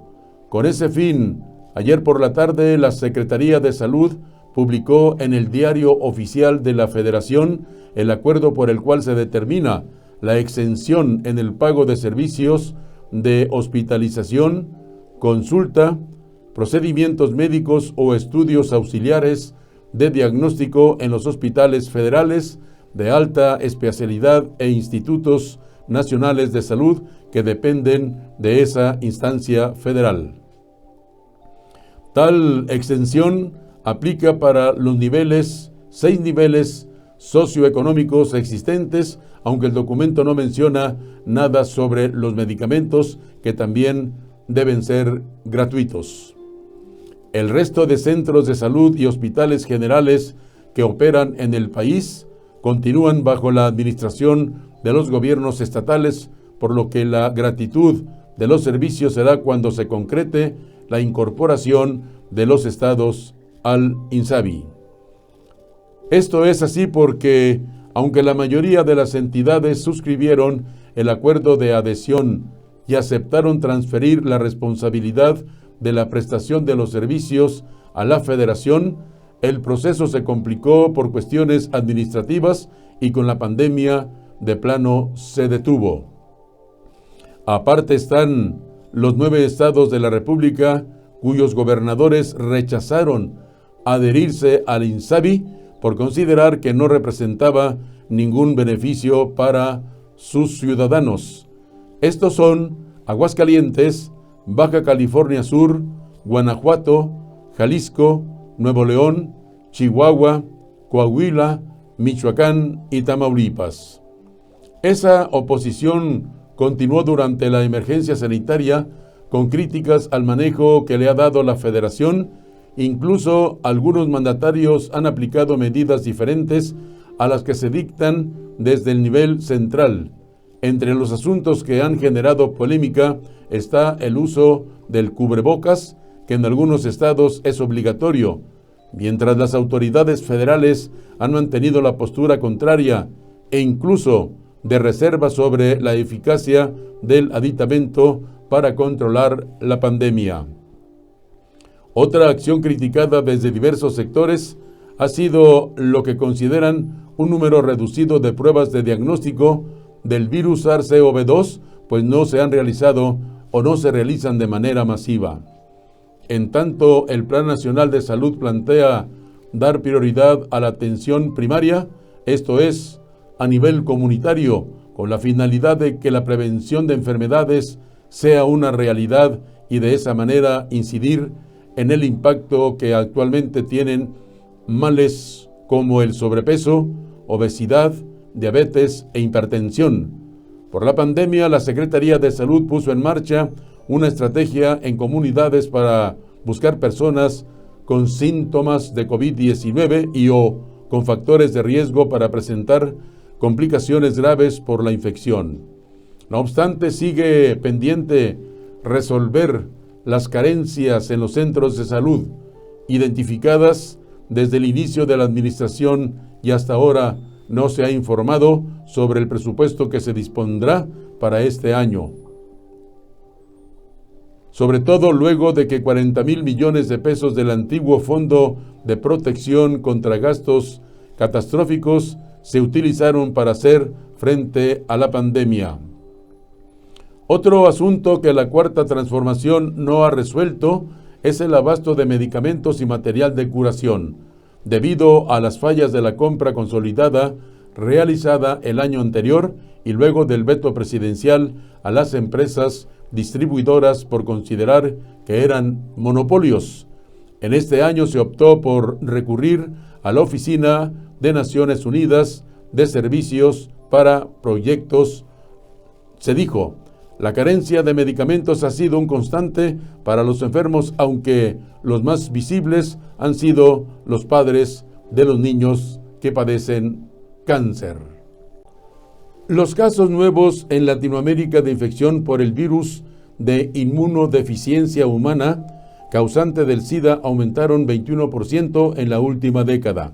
Con ese fin, ayer por la tarde la Secretaría de Salud publicó en el Diario Oficial de la Federación el acuerdo por el cual se determina la exención en el pago de servicios de hospitalización, consulta, procedimientos médicos o estudios auxiliares de diagnóstico en los hospitales federales de alta especialidad e institutos nacionales de salud que dependen de esa instancia federal. Tal exención aplica para los 6 niveles socioeconómicos existentes, aunque el documento no menciona nada sobre los medicamentos que también deben ser gratuitos. El resto de centros de salud y hospitales generales que operan en el país continúan bajo la administración de los gobiernos estatales, por lo que la gratitud de los servicios será cuando se concrete la incorporación de los estados al INSABI. Esto es así porque, aunque la mayoría de las entidades suscribieron el acuerdo de adhesión y aceptaron transferir la responsabilidad de la prestación de los servicios a la Federación, el proceso se complicó por cuestiones administrativas y con la pandemia de plano se detuvo. Aparte están los 9 estados de la República cuyos gobernadores rechazaron adherirse al INSABI por considerar que no representaba ningún beneficio para sus ciudadanos. Estos son Aguascalientes, Baja California Sur, Guanajuato, Jalisco, Nuevo León, Chihuahua, Coahuila, Michoacán y Tamaulipas. Esa oposición continuó durante la emergencia sanitaria con críticas al manejo que le ha dado la Federación. Incluso algunos mandatarios han aplicado medidas diferentes a las que se dictan desde el nivel central. Entre los asuntos que han generado polémica está el uso del cubrebocas, que en algunos estados es obligatorio, mientras las autoridades federales han mantenido la postura contraria e incluso de reserva sobre la eficacia del aditamento para controlar la pandemia. Otra acción criticada desde diversos sectores ha sido lo que consideran un número reducido de pruebas de diagnóstico del virus SARS-CoV-2, pues no se han realizado o no se realizan de manera masiva. En tanto, el Plan Nacional de Salud plantea dar prioridad a la atención primaria, esto es, a nivel comunitario, con la finalidad de que la prevención de enfermedades sea una realidad y de esa manera incidir en el impacto que actualmente tienen males como el sobrepeso, obesidad, diabetes e hipertensión. Por la pandemia, la Secretaría de Salud puso en marcha una estrategia en comunidades para buscar personas con síntomas de COVID-19 y o con factores de riesgo para presentar complicaciones graves por la infección. No obstante, sigue pendiente resolver las carencias en los centros de salud, identificadas desde el inicio de la administración y hasta ahora no se ha informado sobre el presupuesto que se dispondrá para este año. Sobre todo luego de que 40,000 millones de pesos del antiguo Fondo de Protección contra Gastos Catastróficos se utilizaron para hacer frente a la pandemia. Otro asunto que la Cuarta Transformación no ha resuelto es el abasto de medicamentos y material de curación, debido a las fallas de la compra consolidada realizada el año anterior y luego del veto presidencial a las empresas distribuidoras por considerar que eran monopolios. En este año se optó por recurrir a la Oficina de Naciones Unidas de Servicios para Proyectos. Se dijo, la carencia de medicamentos ha sido un constante para los enfermos, aunque los más visibles han sido los padres de los niños que padecen cáncer. Los casos nuevos en Latinoamérica de infección por el virus de inmunodeficiencia humana causante del SIDA aumentaron 21% en la última década.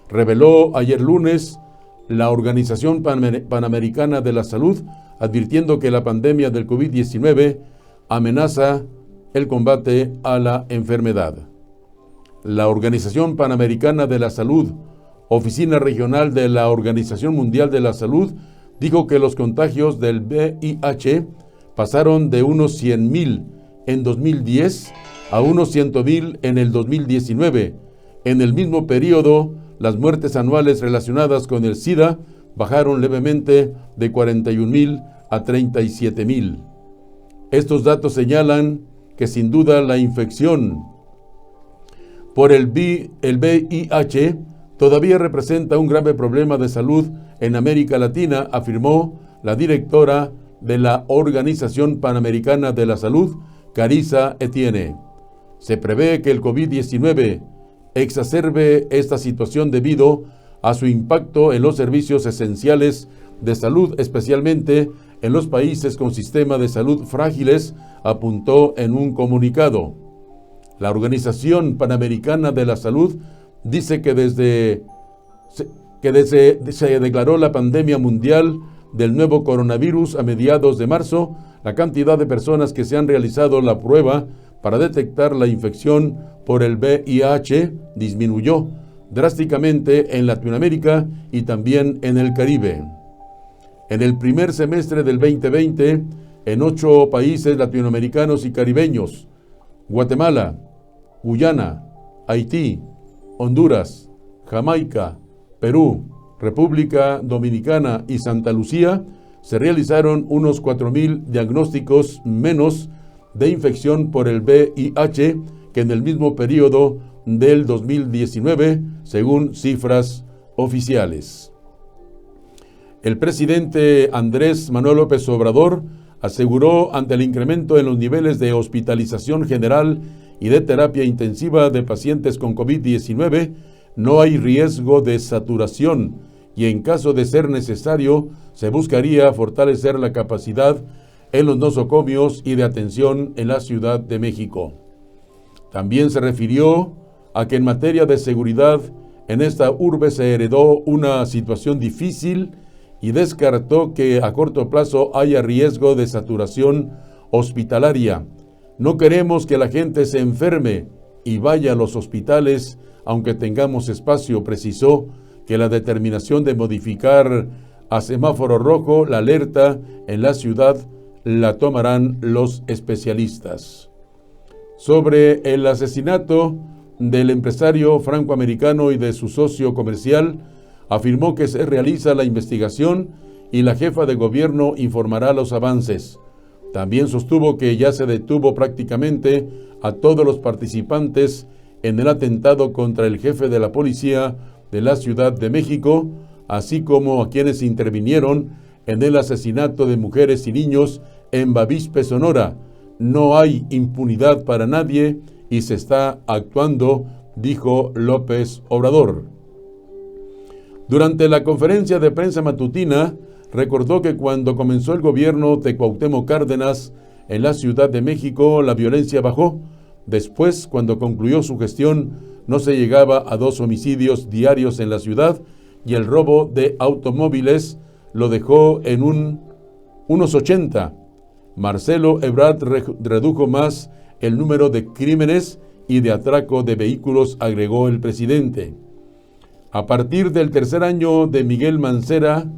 Reveló ayer lunes la Organización Panamericana de la Salud, advirtiendo que la pandemia del COVID-19 amenaza el combate a la enfermedad. La Organización Panamericana de la Salud, oficina regional de la Organización Mundial de la Salud, dijo que los contagios del VIH pasaron de unos 100,000 en 2010 a unos 100,000 en el 2019. En el mismo periodo, las muertes anuales relacionadas con el SIDA bajaron levemente de 41,000 a 37,000. Estos datos señalan que sin duda la infección por el VIH todavía representa un grave problema de salud en América Latina, afirmó la directora de la Organización Panamericana de la Salud, Carissa Etienne. Se prevé que el COVID-19 exacerbe esta situación debido a su impacto en los servicios esenciales de salud, especialmente en los países con sistemas de salud frágiles, apuntó en un comunicado. La Organización Panamericana de la Salud dice que desde se declaró la pandemia mundial del nuevo coronavirus a mediados de marzo, la cantidad de personas que se han realizado la prueba para detectar la infección por el VIH disminuyó drásticamente en Latinoamérica y también en el Caribe. En el primer semestre del 2020, en 8 países latinoamericanos y caribeños, Guatemala, Guyana, Haití, Honduras, Jamaica, Perú, República Dominicana y Santa Lucía, se realizaron unos 4,000 diagnósticos menos de infección por el VIH que en el mismo periodo del 2019, según cifras oficiales. El presidente Andrés Manuel López Obrador aseguró ante el incremento en los niveles de hospitalización general y de terapia intensiva de pacientes con COVID-19, no hay riesgo de saturación y en caso de ser necesario, se buscaría fortalecer la capacidad en los nosocomios y de atención en la Ciudad de México. También se refirió a que en materia de seguridad en esta urbe se heredó una situación difícil y descartó que a corto plazo haya riesgo de saturación hospitalaria. No queremos que la gente se enferme y vaya a los hospitales, aunque tengamos espacio, precisó que la determinación de modificar a semáforo rojo la alerta en la ciudad la tomarán los especialistas. Sobre el asesinato del empresario francoamericano y de su socio comercial, afirmó que se realiza la investigación y la jefa de gobierno informará los avances. También sostuvo que ya se detuvo prácticamente a todos los participantes en el atentado contra el jefe de la policía de la Ciudad de México, así como a quienes intervinieron en el asesinato de mujeres y niños en Bavispe, Sonora. No hay impunidad para nadie y se está actuando, dijo López Obrador. Durante la conferencia de prensa matutina, recordó que cuando comenzó el gobierno de Cuauhtémoc Cárdenas en la Ciudad de México, la violencia bajó. Después, cuando concluyó su gestión, no se llegaba a 2 homicidios diarios en la ciudad y el robo de automóviles lo dejó en unos 80. Marcelo Ebrard redujo más el número de crímenes y de atraco de vehículos, agregó el presidente. A partir del tercer año de Miguel Mancera,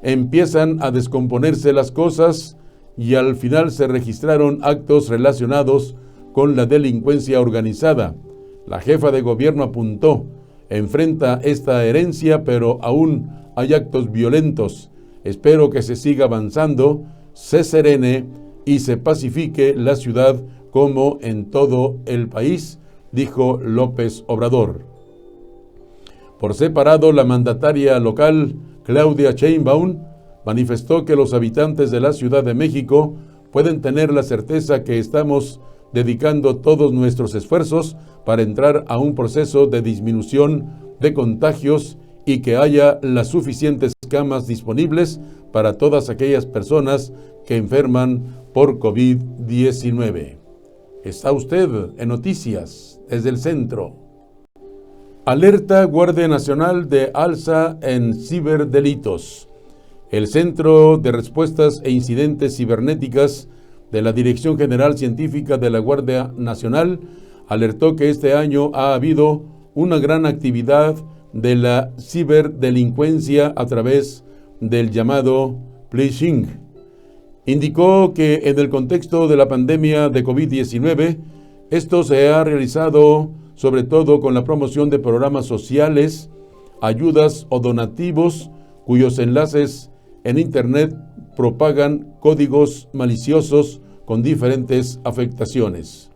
empiezan a descomponerse las cosas y al final se registraron actos relacionados con la delincuencia organizada. La jefa de gobierno apuntó, enfrenta esta herencia, pero aún hay actos violentos. Espero que se siga avanzando, se serene y se pacifique la ciudad como en todo el país, dijo López Obrador. Por separado, la mandataria local, Claudia Sheinbaum, manifestó que los habitantes de la Ciudad de México pueden tener la certeza que estamos dedicando todos nuestros esfuerzos para entrar a un proceso de disminución de contagios y que haya las suficientes camas disponibles para todas aquellas personas que enferman por COVID-19. Está usted en Noticias desde el Centro. Alerta Guardia Nacional de alza en ciberdelitos. El Centro de Respuestas e Incidentes Cibernéticas de la Dirección General Científica de la Guardia Nacional alertó que este año ha habido una gran actividad de la ciberdelincuencia a través del llamado phishing. Indicó que en el contexto de la pandemia de COVID-19, esto se ha realizado sobre todo con la promoción de programas sociales, ayudas o donativos cuyos enlaces en Internet propagan códigos maliciosos con diferentes afectaciones.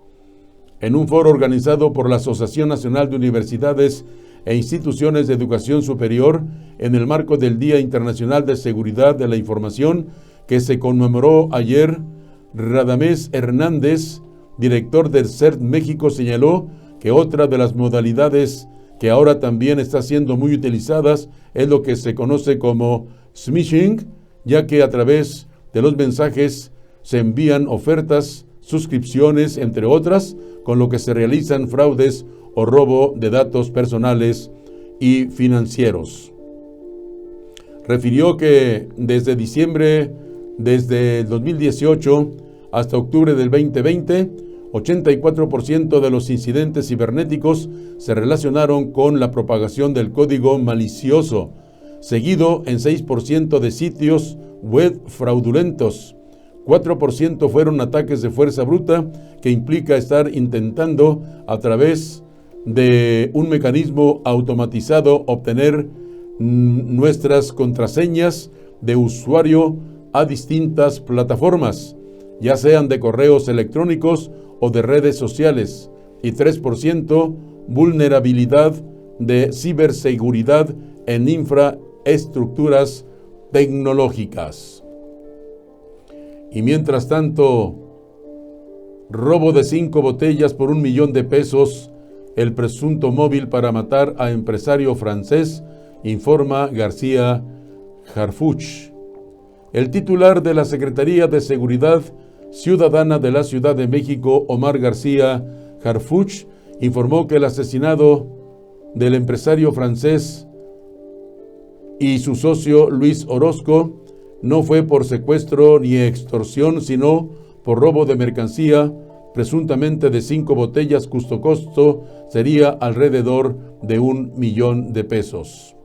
En un foro organizado por la Asociación Nacional de Universidades e Instituciones de Educación Superior en el marco del Día Internacional de Seguridad de la Información que se conmemoró ayer, Radamés Hernández, director del CERT México, señaló que otra de las modalidades que ahora también está siendo muy utilizadas es lo que se conoce como smishing, ya que a través de los mensajes se envían ofertas, suscripciones, entre otras, con lo que se realizan fraudes o robo de datos personales y financieros. Refirió que desde diciembre el 2018 hasta octubre del 2020, 84% de los incidentes cibernéticos se relacionaron con la propagación del código malicioso, seguido en 6% de sitios web fraudulentos. 4% fueron ataques de fuerza bruta, que implica estar intentando a través de un mecanismo automatizado obtener nuestras contraseñas de usuario a distintas plataformas, ya sean de correos electrónicos o de redes sociales, y 3% vulnerabilidad de ciberseguridad en infraestructuras tecnológicas. Y mientras tanto, robo de 5 botellas por $1,000,000, el presunto móvil para matar a empresario francés, informa García Harfuch. El titular de la Secretaría de Seguridad Ciudadana de la Ciudad de México, Omar García Harfuch, informó que el asesinado del empresario francés y su socio Luis Orozco no fue por secuestro ni extorsión, sino por robo de mercancía, presuntamente de 5 botellas, cuyo costo sería alrededor de $1,000,000.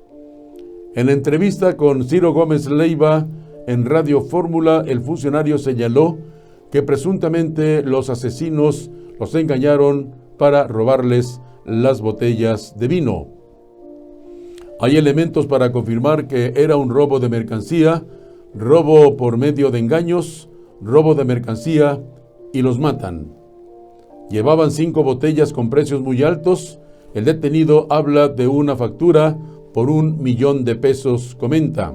En entrevista con Ciro Gómez Leiva en Radio Fórmula, el funcionario señaló que presuntamente los asesinos los engañaron para robarles las botellas de vino. Hay elementos para confirmar que era un robo de mercancía, robo por medio de engaños, robo de mercancía y los matan. Llevaban 5 botellas con precios muy altos. El detenido habla de una factura por $1,000,000, comenta.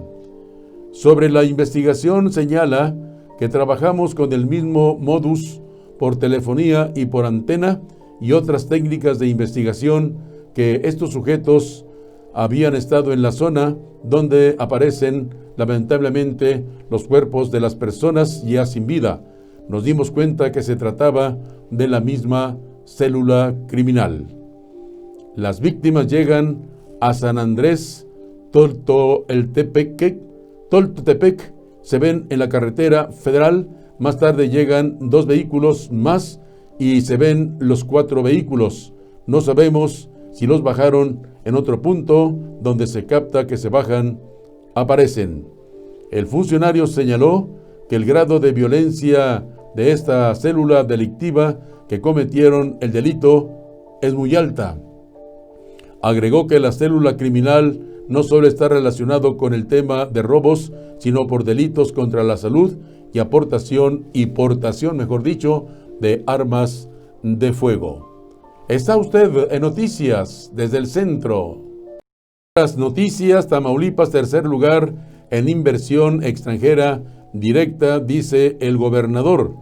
Sobre la investigación señala que trabajamos con el mismo modus por telefonía y por antena y otras técnicas de investigación, que estos sujetos habían estado en la zona donde aparecen lamentablemente los cuerpos de las personas ya sin vida. Nos dimos cuenta que se trataba de la misma célula criminal. Las víctimas llegan a San Andrés Toltepec, se ven en la carretera federal. Más tarde llegan 2 vehículos más y se ven los 4 vehículos. No sabemos si los bajaron en otro punto donde se capta que se bajan, aparecen. El funcionario señaló que el grado de violencia de esta célula delictiva que cometieron el delito es muy alta. Agregó que la célula criminal no solo está relacionado con el tema de robos, sino por delitos contra la salud y portación, de armas de fuego. Está usted en Noticias desde el Centro. Las noticias, Tamaulipas, tercer lugar en inversión extranjera directa, dice el gobernador.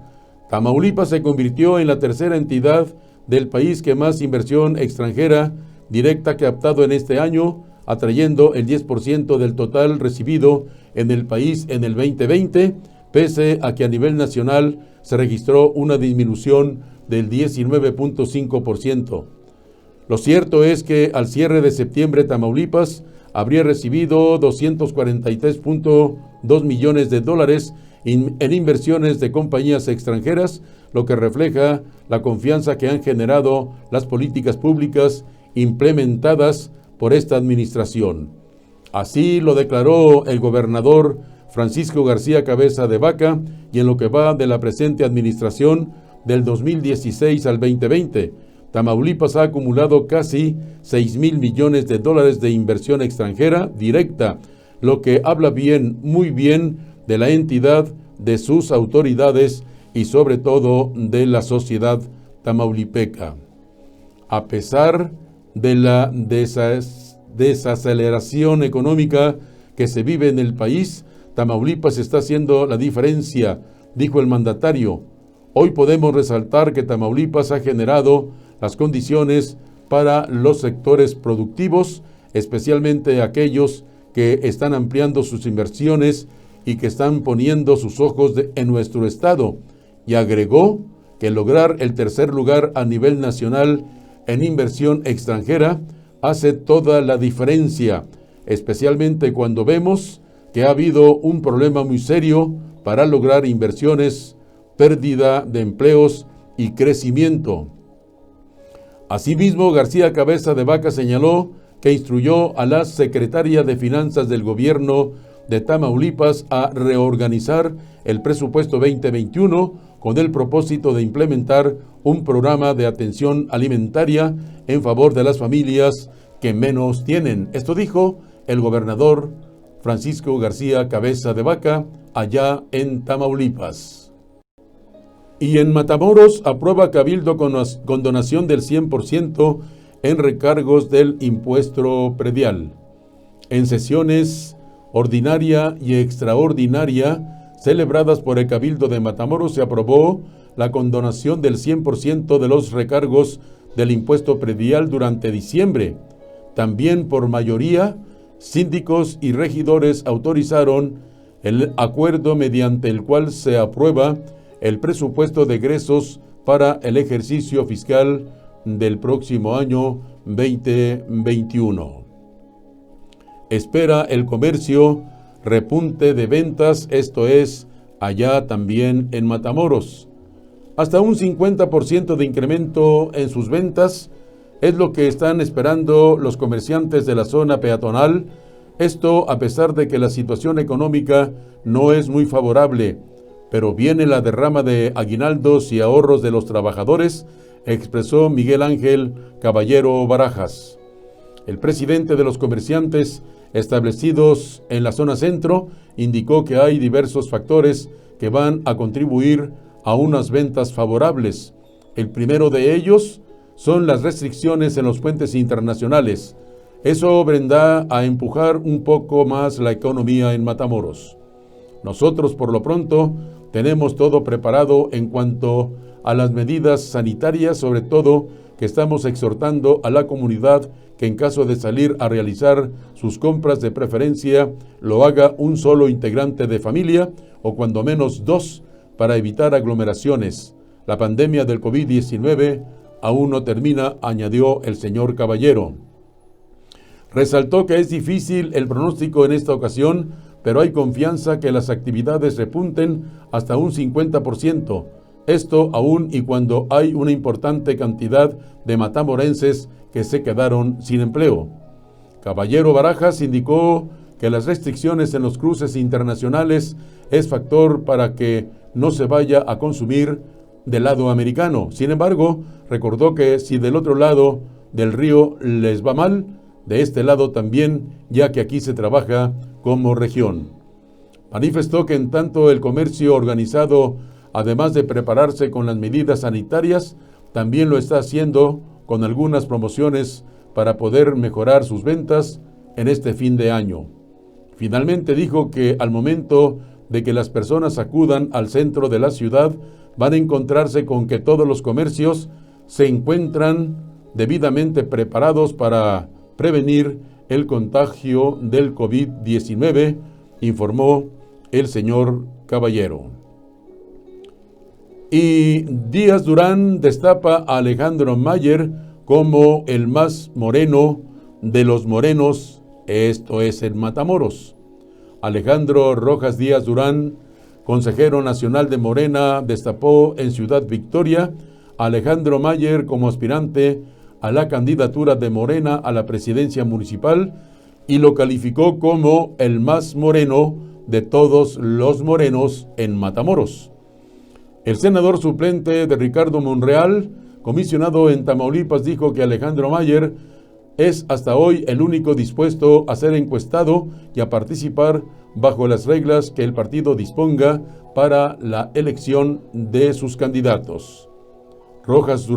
Tamaulipas se convirtió en la tercera entidad del país que más inversión extranjera directa ha captado en este año, atrayendo el 10% del total recibido en el país en el 2020, pese a que a nivel nacional se registró una disminución del 19.5%. Lo cierto es que al cierre de septiembre, Tamaulipas habría recibido $243.2 millones en inversiones de compañías extranjeras, lo que refleja la confianza que han generado las políticas públicas implementadas por esta administración. Así lo declaró el gobernador Francisco García Cabeza de Vaca, y en lo que va de la presente administración del 2016 al 2020, Tamaulipas ha acumulado casi $6,000 millones de inversión extranjera directa, lo que habla muy bien de la entidad, de sus autoridades y sobre todo de la sociedad tamaulipeca. A pesar de la desaceleración económica que se vive en el país, Tamaulipas está haciendo la diferencia, dijo el mandatario. Hoy podemos resaltar que Tamaulipas ha generado las condiciones para los sectores productivos, especialmente aquellos que están ampliando sus inversiones y que están poniendo sus ojos en nuestro estado, y agregó que lograr el tercer lugar a nivel nacional en inversión extranjera hace toda la diferencia, especialmente cuando vemos que ha habido un problema muy serio para lograr inversiones, pérdida de empleos y crecimiento. Asimismo, García Cabeza de Vaca señaló que instruyó a la secretaria de Finanzas del gobierno de Tamaulipas a reorganizar el presupuesto 2021 con el propósito de implementar un programa de atención alimentaria en favor de las familias que menos tienen. Esto dijo el gobernador Francisco García Cabeza de Vaca allá en Tamaulipas. Y en Matamoros aprueba Cabildo con donación del 100% en recargos del impuesto predial. En sesiones ordinaria y extraordinaria celebradas por el Cabildo de Matamoros se aprobó la condonación del 100% de los recargos del impuesto predial durante diciembre. También por mayoría, síndicos y regidores autorizaron el acuerdo mediante el cual se aprueba el presupuesto de egresos para el ejercicio fiscal del próximo año 2021. Espera el comercio repunte de ventas, esto es, allá también en Matamoros. Hasta un 50% de incremento en sus ventas es lo que están esperando los comerciantes de la zona peatonal, esto a pesar de que la situación económica no es muy favorable, pero viene la derrama de aguinaldos y ahorros de los trabajadores, expresó Miguel Ángel Caballero Barajas. El presidente de los comerciantes establecidos en la zona centro indicó que hay diversos factores que van a contribuir a unas ventas favorables. El primero de ellos son las restricciones en los puentes internacionales. Eso vendrá a empujar un poco más la economía en Matamoros. Nosotros, por lo pronto, tenemos todo preparado en cuanto a las medidas sanitarias, sobre todo que estamos exhortando a la comunidad que en caso de salir a realizar sus compras de preferencia, lo haga un solo integrante de familia o cuando menos dos para evitar aglomeraciones. La pandemia del COVID-19 aún no termina, añadió el señor Caballero. Resaltó que es difícil el pronóstico en esta ocasión, pero hay confianza que las actividades repunten hasta un 50%. Esto aún y cuando hay una importante cantidad de matamorenses que se quedaron sin empleo. Caballero Barajas indicó que las restricciones en los cruces internacionales es factor para que no se vaya a consumir del lado americano. Sin embargo, recordó que si del otro lado del río les va mal, de este lado también, ya que aquí se trabaja como región. Manifestó que en tanto el comercio organizado, además de prepararse con las medidas sanitarias, también lo está haciendo con algunas promociones para poder mejorar sus ventas en este fin de año. Finalmente dijo que al momento de que las personas acudan al centro de la ciudad, van a encontrarse con que todos los comercios se encuentran debidamente preparados para prevenir el contagio del COVID-19, informó el señor Caballero. Y Díaz Durán destapa a Alejandro Mayer como el más moreno de los morenos, esto es en Matamoros. Alejandro Rojas Díaz Durán, consejero nacional de Morena, destapó en Ciudad Victoria a Alejandro Mayer como aspirante a la candidatura de Morena a la presidencia municipal y lo calificó como el más moreno de todos los morenos en Matamoros. El senador suplente de Ricardo Monreal, comisionado en Tamaulipas, dijo que Alejandro Mayer es hasta hoy el único dispuesto a ser encuestado y a participar bajo las reglas que el partido disponga para la elección de sus candidatos. Rojas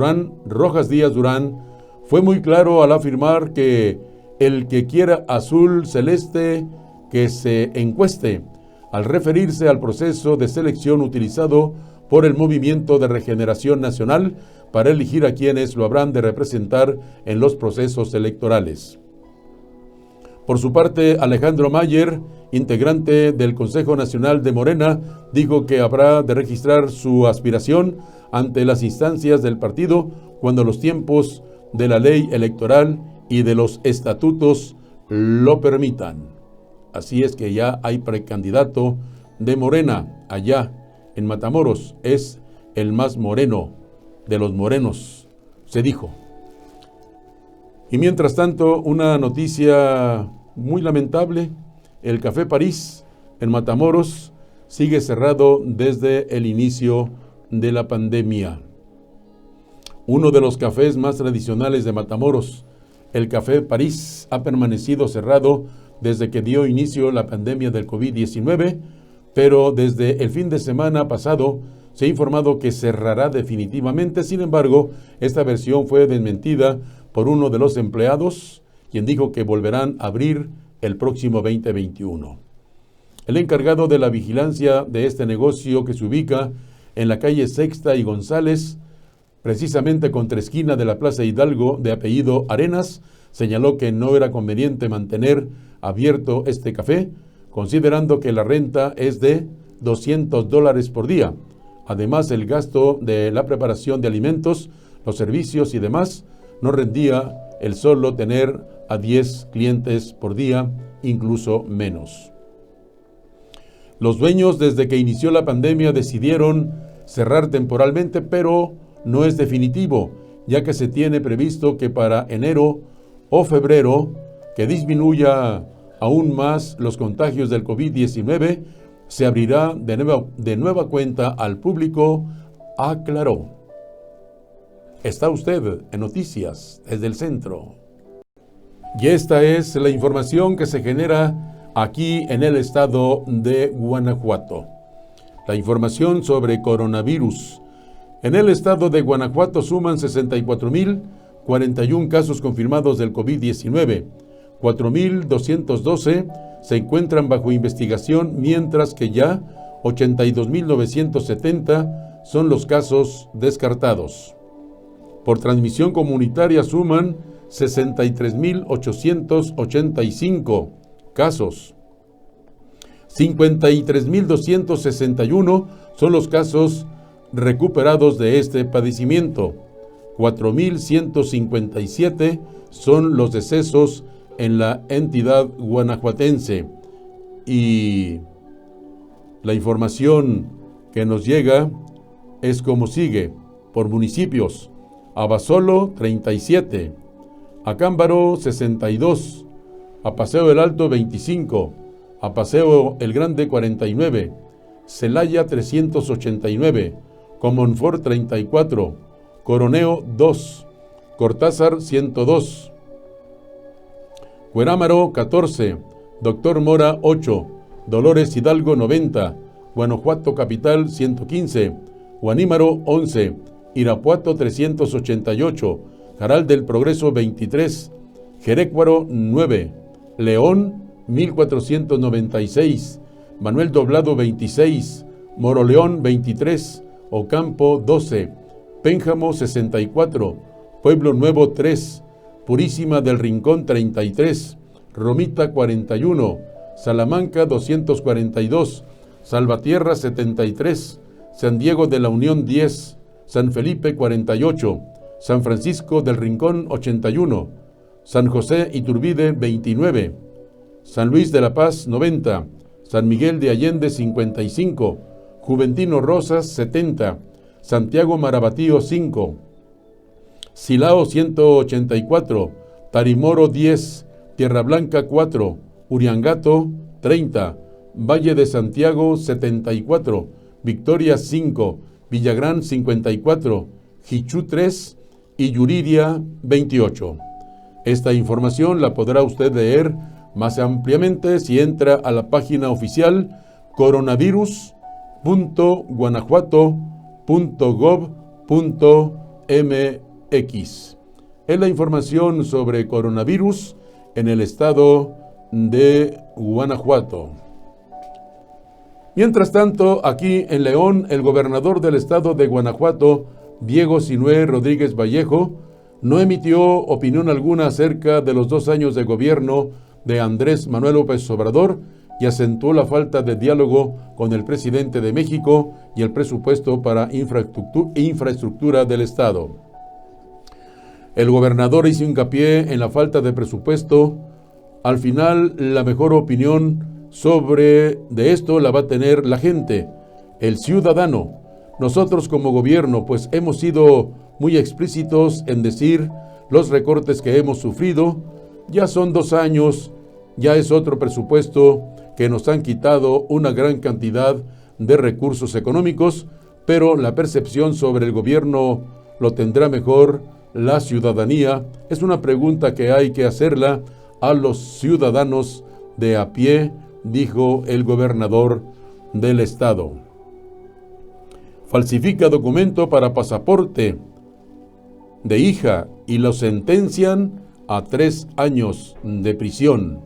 Díaz Durán fue muy claro al afirmar que el que quiera azul celeste que se encueste, al referirse al proceso de selección utilizado por el Movimiento de Regeneración Nacional para elegir a quienes lo habrán de representar en los procesos electorales. Por su parte, Alejandro Mayer, integrante del Consejo Nacional de Morena, dijo que habrá de registrar su aspiración ante las instancias del partido cuando los tiempos de la ley electoral y de los estatutos lo permitan. Así es que ya hay precandidato de Morena allá en Matamoros, es el más moreno de los morenos, se dijo. Y mientras tanto, una noticia muy lamentable: el Café París en Matamoros sigue cerrado desde el inicio de la pandemia. Uno de los cafés más tradicionales de Matamoros, el Café París, ha permanecido cerrado desde que dio inicio la pandemia del COVID-19, pero desde el fin de semana pasado se ha informado que cerrará definitivamente. Sin embargo, esta versión fue desmentida por uno de los empleados, quien dijo que volverán a abrir el próximo 2021. El encargado de la vigilancia de este negocio, que se ubica en la calle Sexta y González, precisamente contra esquina de la Plaza Hidalgo, de apellido Arenas, señaló que no era conveniente mantener abierto este café, considerando que la renta es de $200 por día. Además, el gasto de la preparación de alimentos, los servicios y demás, no rendía el solo tener a 10 clientes por día, incluso menos. Los dueños, desde que inició la pandemia, decidieron cerrar temporalmente, pero no es definitivo, ya que se tiene previsto que para enero o febrero, que disminuya aún más los contagios del COVID-19, se abrirá de nueva cuenta al público, aclaró. Está usted en Noticias desde el Centro. Y esta es la información que se genera aquí en el estado de Guanajuato. La información sobre coronavirus. En el estado de Guanajuato suman 64,041 casos confirmados del COVID-19. 4,212 se encuentran bajo investigación, mientras que ya 82,970 son los casos descartados. Por transmisión comunitaria suman 63,885 casos. 53,261 son los casos recuperados de este padecimiento. 4,157 son los decesos en la entidad guanajuatense. Y la información que nos llega es como sigue: por municipios: Abasolo 37, Acámbaro 62, a Paseo del Alto 25, a Paseo el Grande 49, Celaya 389, Comonfort 34, Coroneo 2, Cortázar 102, Cuerámaro 14, Doctor Mora 8, Dolores Hidalgo 90, Guanajuato Capital 115, Guanímaro 11, Irapuato 388, Jaral del Progreso 23, Jerécuaro 9, León 1496, Manuel Doblado 26, Moroleón 23, Ocampo 12, Pénjamo 64, Pueblo Nuevo 3, Purísima del Rincón 33, Romita 41, Salamanca 242, Salvatierra 73, San Diego de la Unión 10, San Felipe 48, San Francisco del Rincón 81, San José Iturbide 29, San Luis de la Paz 90, San Miguel de Allende 55, Juventino Rosas 70, Santiago Marabatío 5, Silao 184, Tarimoro 10, Tierra Blanca 4, Uriangato 30, Valle de Santiago 74, Victoria 5, Villagrán 54, Jichú 3 y Yuriria 28. Esta información la podrá usted leer más ampliamente si entra a la página oficial coronavirus.guanajuato.gov.mx. Es la información sobre coronavirus en el estado de Guanajuato. Mientras tanto, aquí en León, el gobernador del estado de Guanajuato, Diego Sinué Rodríguez Vallejo, no emitió opinión alguna acerca de los 2 años de gobierno de Andrés Manuel López Obrador y acentuó la falta de diálogo con el presidente de México y el presupuesto para infraestructura del estado. El gobernador hizo hincapié en la falta de presupuesto. Al final, la mejor opinión sobre esto la va a tener la gente, el ciudadano. Nosotros como gobierno, pues hemos sido muy explícitos en decir los recortes que hemos sufrido. Ya son 2 años, ya es otro presupuesto que nos han quitado una gran cantidad de recursos económicos, pero la percepción sobre el gobierno lo tendrá mejor la ciudadanía. Es una pregunta que hay que hacerla a los ciudadanos de a pie, dijo el gobernador del estado. Falsifica documento para pasaporte de hija y lo sentencian a 3 años de prisión.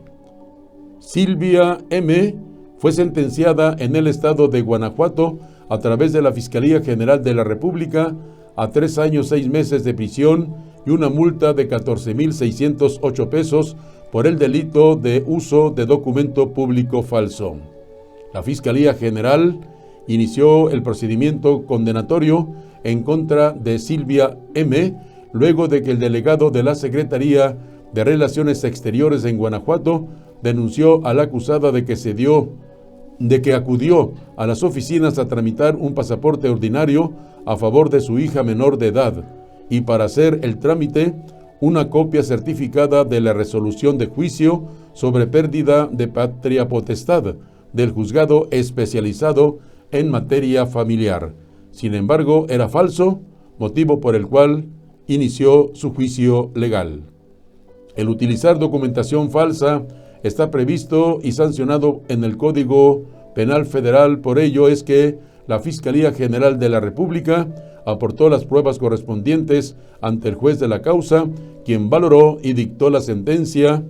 Silvia M. fue sentenciada en el estado de Guanajuato a través de la Fiscalía General de la República a 3 años 6 meses de prisión y una multa de 14,608 pesos por el delito de uso de documento público falso. La Fiscalía General inició el procedimiento condenatorio en contra de Silvia M., luego de que el delegado de la Secretaría de Relaciones Exteriores en Guanajuato denunció a la acusada de que acudió a las oficinas a tramitar un pasaporte ordinario a favor de su hija menor de edad y para hacer el trámite una copia certificada de la resolución de juicio sobre pérdida de patria potestad del juzgado especializado en materia familiar. Sin embargo, era falso, motivo por el cual inició su juicio legal. El utilizar documentación falsa está previsto y sancionado en el Código Penal Federal. Por ello es que la Fiscalía General de la República aportó las pruebas correspondientes ante el juez de la causa, quien valoró y dictó la sentencia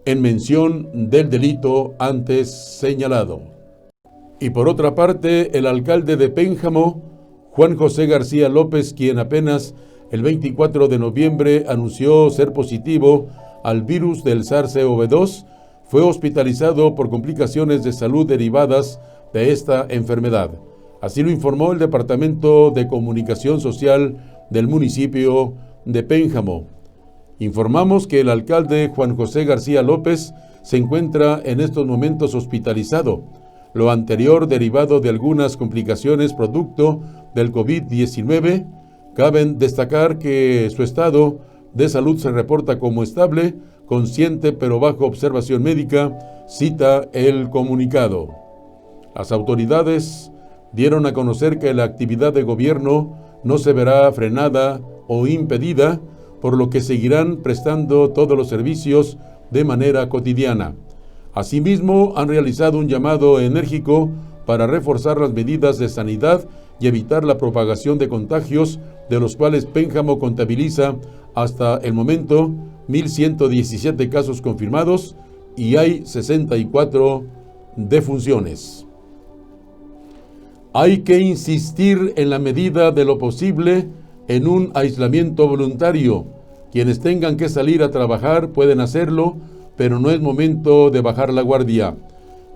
en mención del delito antes señalado. Y por otra parte, el alcalde de Pénjamo, Juan José García López, quien apenas el 24 de noviembre anunció ser positivo al virus del SARS-CoV-2, fue hospitalizado por complicaciones de salud derivadas de esta enfermedad. Así lo informó el Departamento de Comunicación Social del municipio de Pénjamo. Informamos que el alcalde Juan José García López se encuentra en estos momentos hospitalizado, lo anterior derivado de algunas complicaciones producto del COVID-19. Cabe destacar que su estado de salud se reporta como estable, consciente pero bajo observación médica, cita el comunicado. Las autoridades dieron a conocer que la actividad de gobierno no se verá frenada o impedida, por lo que seguirán prestando todos los servicios de manera cotidiana. Asimismo, han realizado un llamado enérgico para reforzar las medidas de sanidad y evitar la propagación de contagios, de los cuales Pénjamo contabiliza hasta el momento 1.117 casos confirmados y hay 64 defunciones. Hay que insistir en la medida de lo posible en un aislamiento voluntario. Quienes tengan que salir a trabajar pueden hacerlo, pero no es momento de bajar la guardia.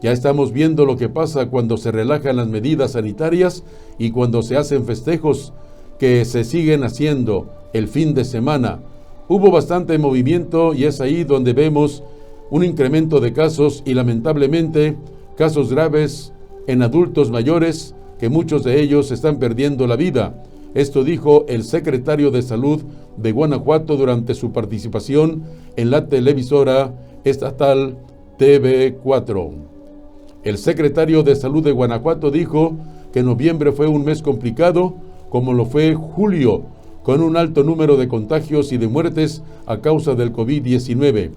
Ya estamos viendo lo que pasa cuando se relajan las medidas sanitarias y cuando se hacen festejos que se siguen haciendo el fin de semana. Hubo bastante movimiento y es ahí donde vemos un incremento de casos y lamentablemente casos graves en adultos mayores, que muchos de ellos están perdiendo la vida. Esto dijo el secretario de Salud de Guanajuato durante su participación en la televisora estatal TV4. El secretario de Salud de Guanajuato dijo que noviembre fue un mes complicado, como lo fue julio, con un alto número de contagios y de muertes a causa del COVID-19.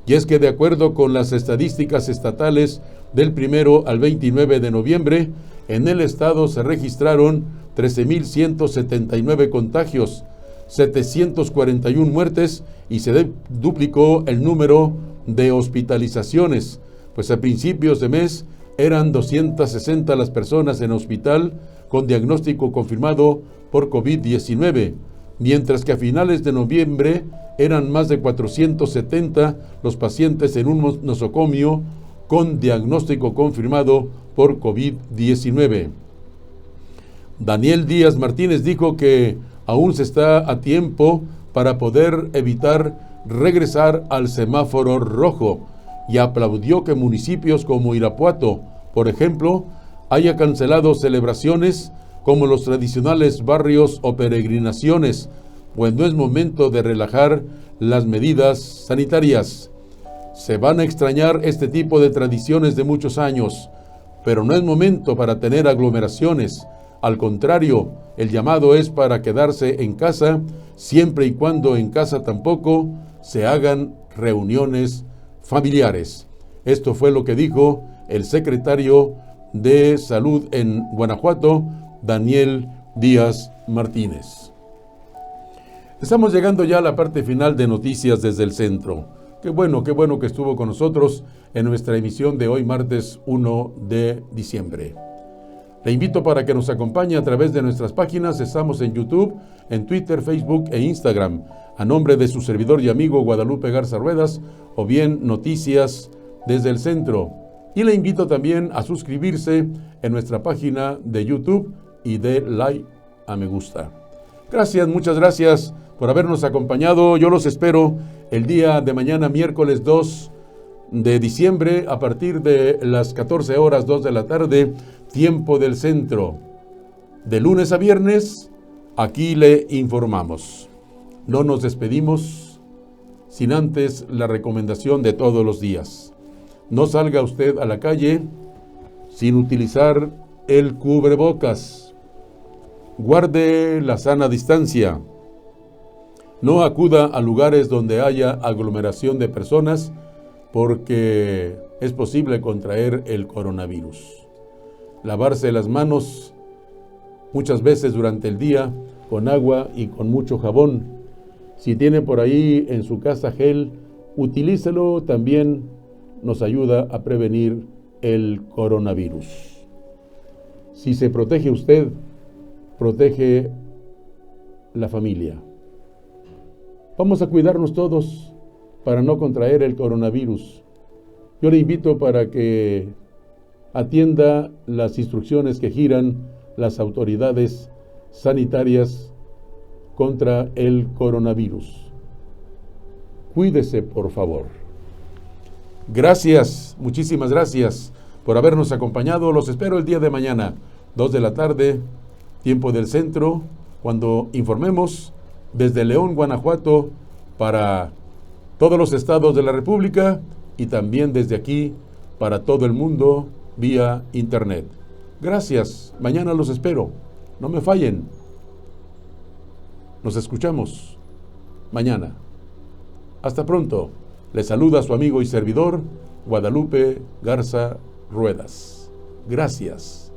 Y es que de acuerdo con las estadísticas estatales del 1 al 29 de noviembre, en el estado se registraron 13.179 contagios, 741 muertes y se duplicó el número de hospitalizaciones, pues a principios de mes eran 260 las personas en hospital con diagnóstico confirmado por COVID-19, mientras que a finales de noviembre eran más de 470 los pacientes en un nosocomio con diagnóstico confirmado por COVID-19. Daniel Díaz Martínez dijo que aún se está a tiempo para poder evitar regresar al semáforo rojo y aplaudió que municipios como Irapuato, por ejemplo, haya cancelado celebraciones como los tradicionales barrios o peregrinaciones, pues no es momento de relajar las medidas sanitarias. Se van a extrañar este tipo de tradiciones de muchos años, pero no es momento para tener aglomeraciones. Al contrario, el llamado es para quedarse en casa, siempre y cuando en casa tampoco se hagan reuniones familiares. Esto fue lo que dijo el secretario de Salud en Guanajuato, Daniel Díaz Martínez. Estamos llegando ya a la parte final de Noticias desde el Centro. Qué bueno que estuvo con nosotros en nuestra emisión de hoy, martes 1 de diciembre. Le invito para que nos acompañe a través de nuestras páginas. Estamos en YouTube, en Twitter, Facebook e Instagram, a nombre de su servidor y amigo Guadalupe Garza Ruedas, o bien Noticias desde el Centro. Y le invito también a suscribirse en nuestra página de YouTube y de like a me gusta. Gracias, muchas gracias por habernos acompañado. Yo los espero el día de mañana, miércoles 2 de diciembre, a partir de las 14 horas, 2 de la tarde, tiempo del Centro. De lunes a viernes, aquí le informamos. No nos despedimos sin antes la recomendación de todos los días. No salga usted a la calle sin utilizar el cubrebocas. Guarde la sana distancia. No acuda a lugares donde haya aglomeración de personas porque es posible contraer el coronavirus. Lavarse las manos muchas veces durante el día con agua y con mucho jabón. Si tiene por ahí en su casa gel, utilícelo, también nos ayuda a prevenir el coronavirus. Si se protege usted, protege la familia. Vamos a cuidarnos todos para no contraer el coronavirus. Yo le invito para que atienda las instrucciones que giran las autoridades sanitarias contra el coronavirus. Cuídese, por favor. Gracias, muchísimas gracias por habernos acompañado. Los espero el día de mañana, 2 de la tarde, tiempo del Centro, cuando informemos desde León, Guanajuato, para todos los estados de la República y también desde aquí para todo el mundo vía internet. Gracias, mañana los espero. No me fallen. Nos escuchamos mañana. Hasta pronto. Les saluda su amigo y servidor, Guadalupe Garza Ruedas. Gracias.